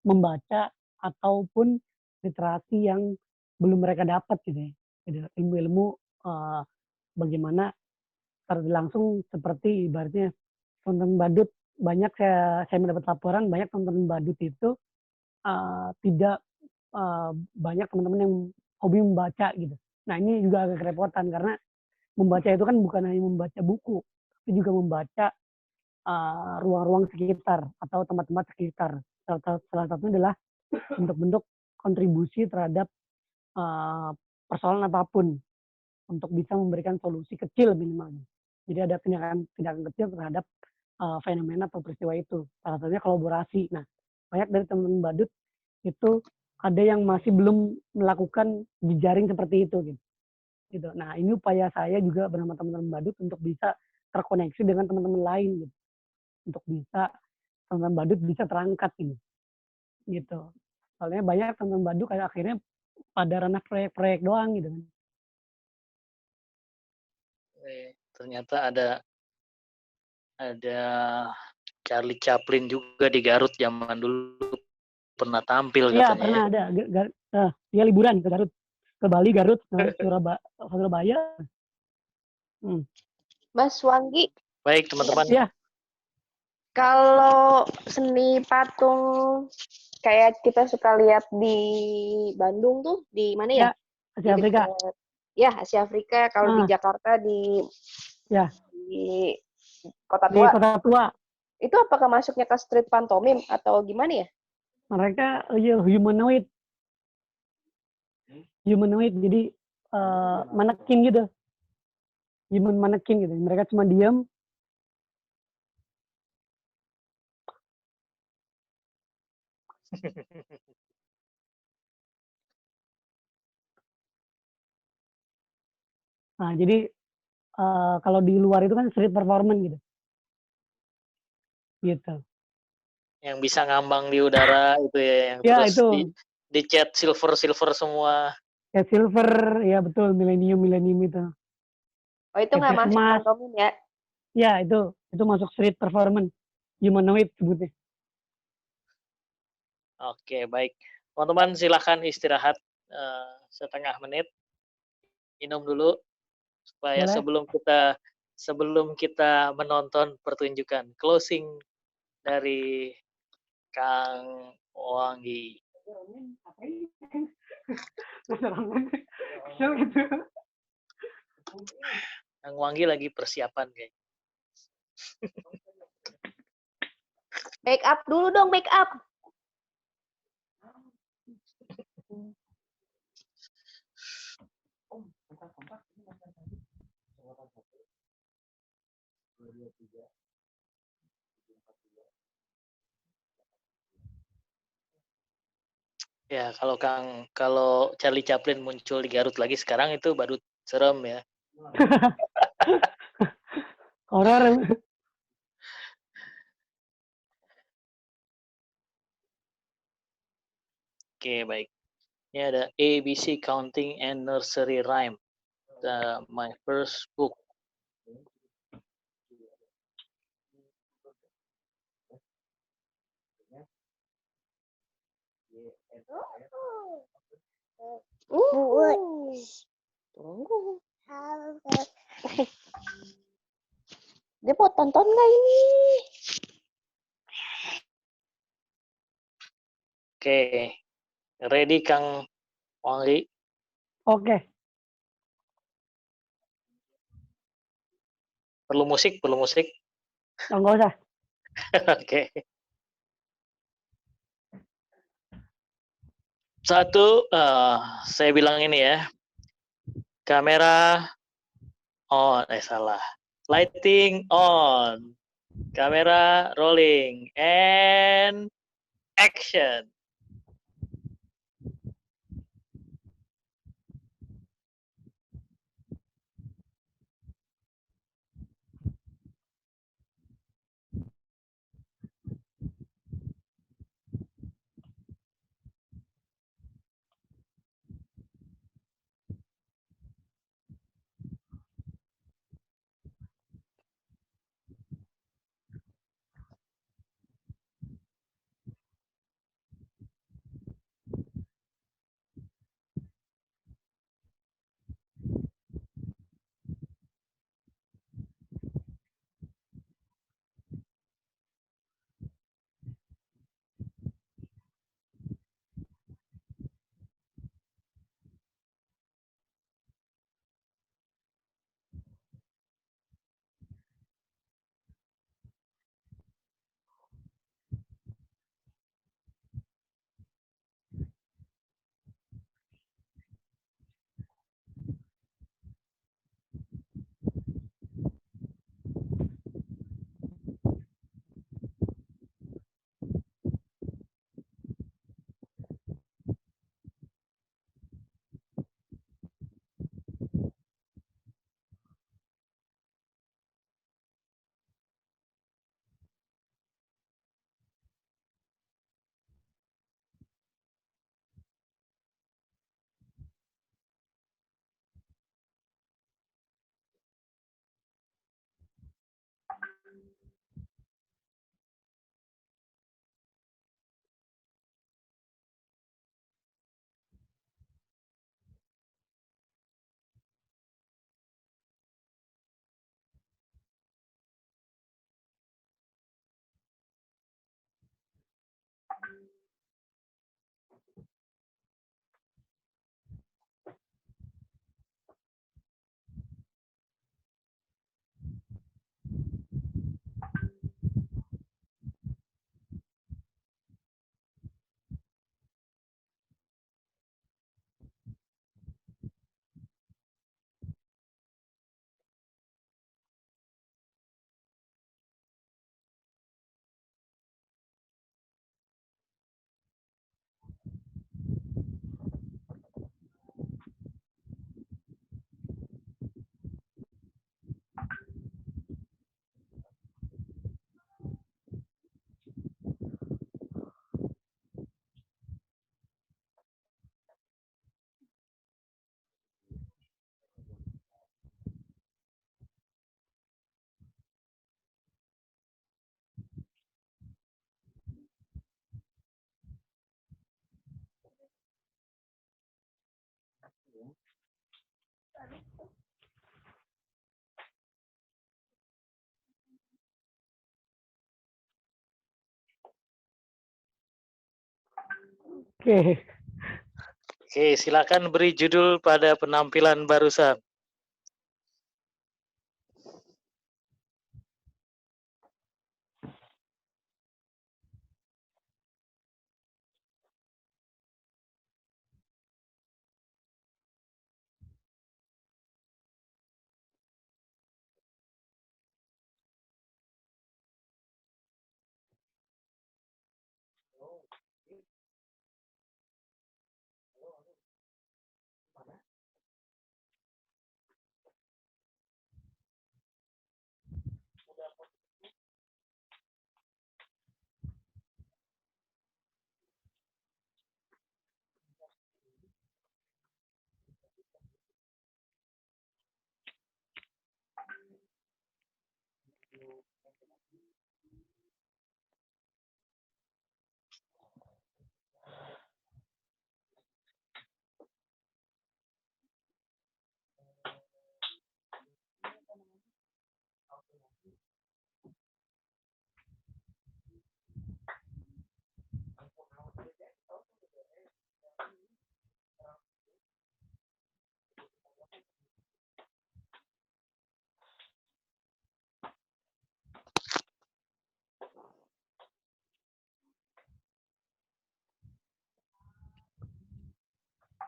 membaca ataupun literasi yang belum mereka dapat gitu ya. Ilmu-ilmu bagaimana langsung seperti ibaratnya teman-teman badut, banyak saya mendapat laporan banyak teman-teman badut itu tidak banyak teman-teman yang hobi membaca gitu. Nah, ini juga agak kerepotan karena membaca itu kan bukan hanya membaca buku, tapi juga membaca ruang-ruang sekitar atau tempat-tempat sekitar. Salah satunya adalah bentuk-bentuk kontribusi terhadap persoalan apapun untuk bisa memberikan solusi kecil minimalnya. Jadi ada tindakan kecil terhadap fenomena atau peristiwa itu. Salah satunya kolaborasi. Nah, banyak dari teman-teman badut itu ada yang masih belum melakukan jejaring seperti itu gitu. Nah, ini upaya saya juga bersama teman-teman badut untuk bisa terkoneksi dengan teman-teman lain gitu. Untuk bisa teman-teman badut bisa terangkat ini. Gitu. Soalnya banyak teman-teman badut akhirnya pada ranah proyek-proyek doang gitu. Ternyata ada Charlie Chaplin juga di Garut zaman dulu pernah tampil katanya. Iya, pernah ada. Dia liburan ke Garut, ke Bali, Garut, Surabaya. Mas Wanggi. Baik, teman-teman. Ya. Kalau seni patung kayak kita suka lihat di Bandung tuh, di mana ya? Asia Afrika. Ya, Asia Afrika. Kalau di Jakarta di Kota Tua. Di Kota Tua. Itu apakah masuknya ke street pantomim atau gimana ya? Mereka humanoid. Humanoid, jadi manekin gitu. Human manekin gitu. Mereka cuma diam. Nah, jadi kalau di luar itu kan street performance gitu. Gitu. Yang bisa ngambang di udara itu ya, yang Ya, terus itu. dicat silver semua. Ya silver, ya betul, milenium itu. Oh, itu nggak masuk emas. pantomim ya? Ya, itu masuk street performance. Humanoid sebutnya. Oke, baik. Teman-teman silahkan istirahat setengah menit. Minum dulu supaya Boleh. sebelum kita menonton pertunjukan closing dari Kang Wangi. Kang Wangi lagi persiapan kayaknya. Make up dulu dong, make up. Ya, kalau Charlie Chaplin muncul di Garut lagi sekarang itu baru serem ya. Horor. Oke, baik. Ini ada ABC Counting and Nursery Rhyme. My first book. Tunggu. Dia mau tonton nggak ini? Oke. Ready Kang Wangi? Oke. Perlu musik? Oh, nggak usah. Oke. Satu, saya bilang ini ya. Kamera on, salah. Lighting on. Kamera rolling. And action. Oke. Oke, silakan beri judul pada penampilan barusan.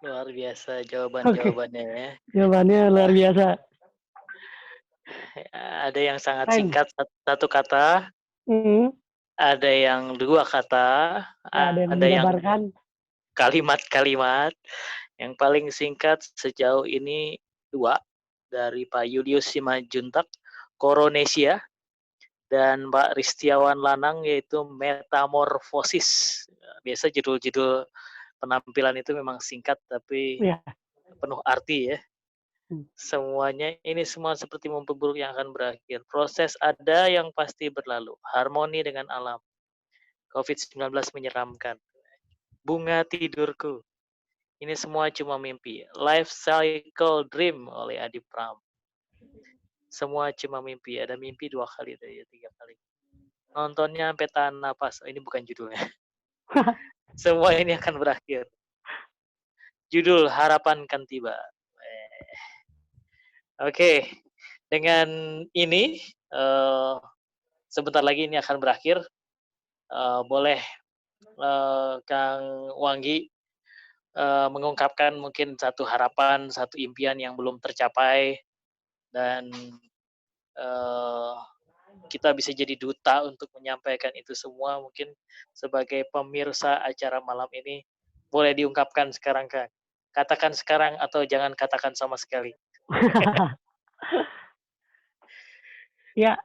Luar biasa Oke. jawaban-jawabannya ya. Jawabannya luar biasa. Ada yang sangat Thanks. singkat satu kata, Hmm. ada yang 2 kata, Ada yang ada yang menjabarkan. kalimat-kalimat. Yang paling singkat sejauh ini 2 dari Pak Julius Simanjuntak, Koronesia, dan Pak Ristiawan Lanang yaitu Metamorfosis. Biasa judul-judul penampilan itu memang singkat tapi Iya. penuh arti ya. Hmm. Semuanya ini semua seperti mimpi buruk yang akan berakhir. Proses ada yang pasti berlalu. Harmoni dengan alam. COVID-19 menyeramkan. Bunga tidurku. Ini semua cuma mimpi. Life Cycle Dream oleh Adi Pram. Semua cuma mimpi. Ada mimpi 2 kali, 3 kali. Nontonnya sampai tahan napas. Oh, ini bukan judulnya. Semua ini akan berakhir. Judul Harapan Kan Tiba. Oke. Dengan ini, sebentar lagi ini akan berakhir. Boleh Kang Wanggi mengungkapkan mungkin satu harapan, satu impian yang belum tercapai, dan kita bisa jadi duta untuk menyampaikan itu semua. Mungkin sebagai pemirsa acara malam ini, boleh diungkapkan sekarang, Kang. Katakan sekarang atau jangan katakan sama sekali. Ya,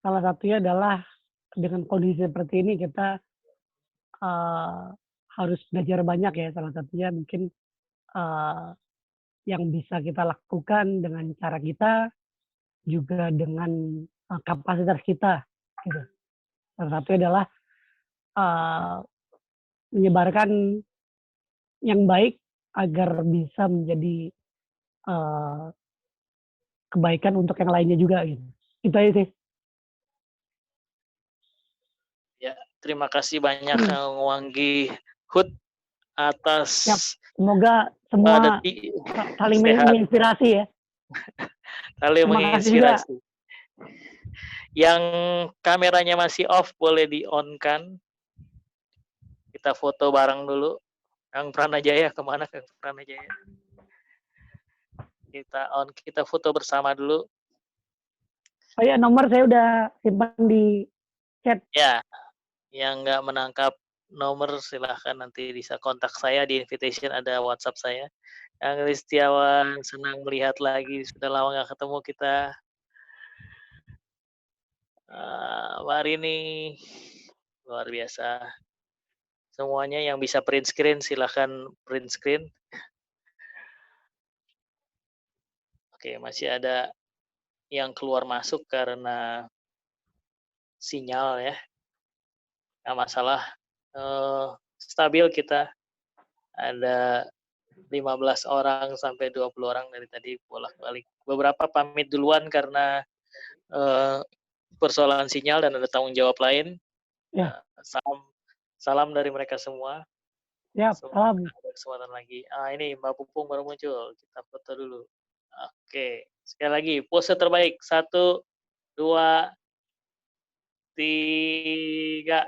salah satunya adalah dengan kondisi seperti ini kita harus belajar banyak ya. Salah satunya mungkin yang bisa kita lakukan dengan cara kita, juga dengan kapasitas kita. Gitu. Salah satunya adalah menyebarkan yang baik agar bisa menjadi kebaikan untuk yang lainnya juga. Gitu. Itu aja sih. Ya, terima kasih banyak Kang Wanggi Hud atas Siap. Semoga semua saling menginspirasi ya. Saling menginspirasi. Yang kameranya masih off boleh di-on-kan. Kita foto bareng dulu. Kang Pranajaya kemana Kang Pranajaya? Kita foto bersama dulu. Oh ya, nomor saya udah simpan di chat. Ya, yang nggak menangkap nomor silahkan nanti bisa kontak saya di invitation, ada WhatsApp saya. Kang Ristiawan, senang melihat lagi, sudah lama nggak ketemu kita. Mbak Rini, luar biasa. Semuanya yang bisa print screen silahkan print screen. Oke, masih ada yang keluar masuk karena sinyal ya. Nggak masalah, stabil kita. Ada 15 orang sampai 20 orang dari tadi bolak-balik. Beberapa pamit duluan karena persoalan sinyal dan ada tanggung jawab lain. Ya. Salam dari mereka semua. Ya, salam. Ada kesempatan lagi. Ini Mbak Pupung baru muncul. Kita foto dulu. Oke. Sekali lagi, pose terbaik. 1, 2, 3.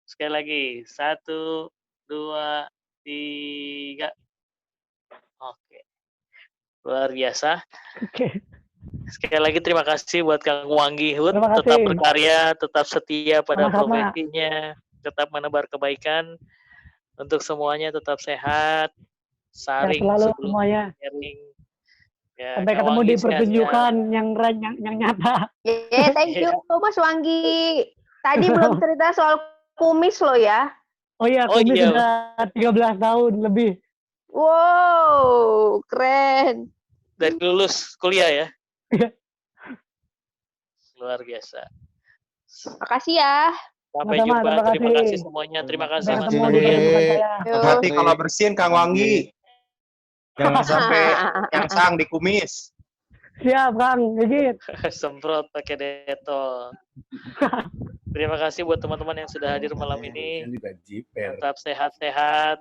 Sekali lagi. 1, 2, 3. Oke. Luar biasa. Oke. Sekali lagi terima kasih buat Kang Wanggi Hud. Terima kasih. Tetap berkarya, tetap setia pada Sama-sama. profesinya, tetap menebar kebaikan. Untuk semuanya tetap sehat, saring selalu sebelum semuanya. sharing. Ya, Sampai Kang ketemu Wanggi di sehat-sehat. pertunjukan yang nyata. Thank you Mas Wanggi. Tadi belum cerita soal kumis lo ya. Oh iya, kumis sudah 13 tahun lebih. Wow, keren. Dari lulus kuliah ya? Luar biasa. Makasih ya. Sampai jumpa. Terima kasih semuanya. Terima kasih Mas Hati-hati kalau bersihin Kang Wanggi. Jangan sampai yang sang di kumis. Siap, Kang. Gigit. Semprot pakai detol. Terima kasih buat teman-teman yang sudah hadir malam ini. Tetap sehat-sehat.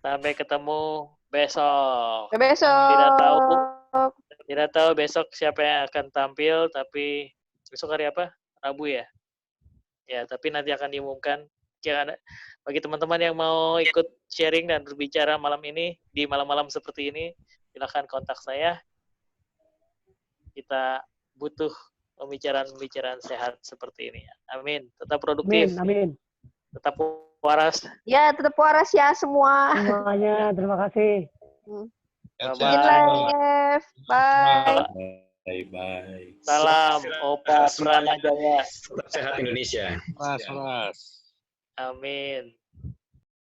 Sampai ketemu besok. Tidak tahu besok siapa yang akan tampil, tapi besok hari apa? Rabu ya. Ya, tapi nanti akan diumumkan. Bagi teman-teman yang mau ikut sharing dan berbicara malam ini di malam-malam seperti ini, silakan kontak saya. Kita butuh pembicaraan-pembicaraan sehat seperti ini. Amin. Tetap produktif. Amin. Tetap waras. Ya, tetap waras ya semua. Semuanya, terima kasih. Bye. Bye. Salam Opa Pranajaya. Sehat Indonesia. Amin.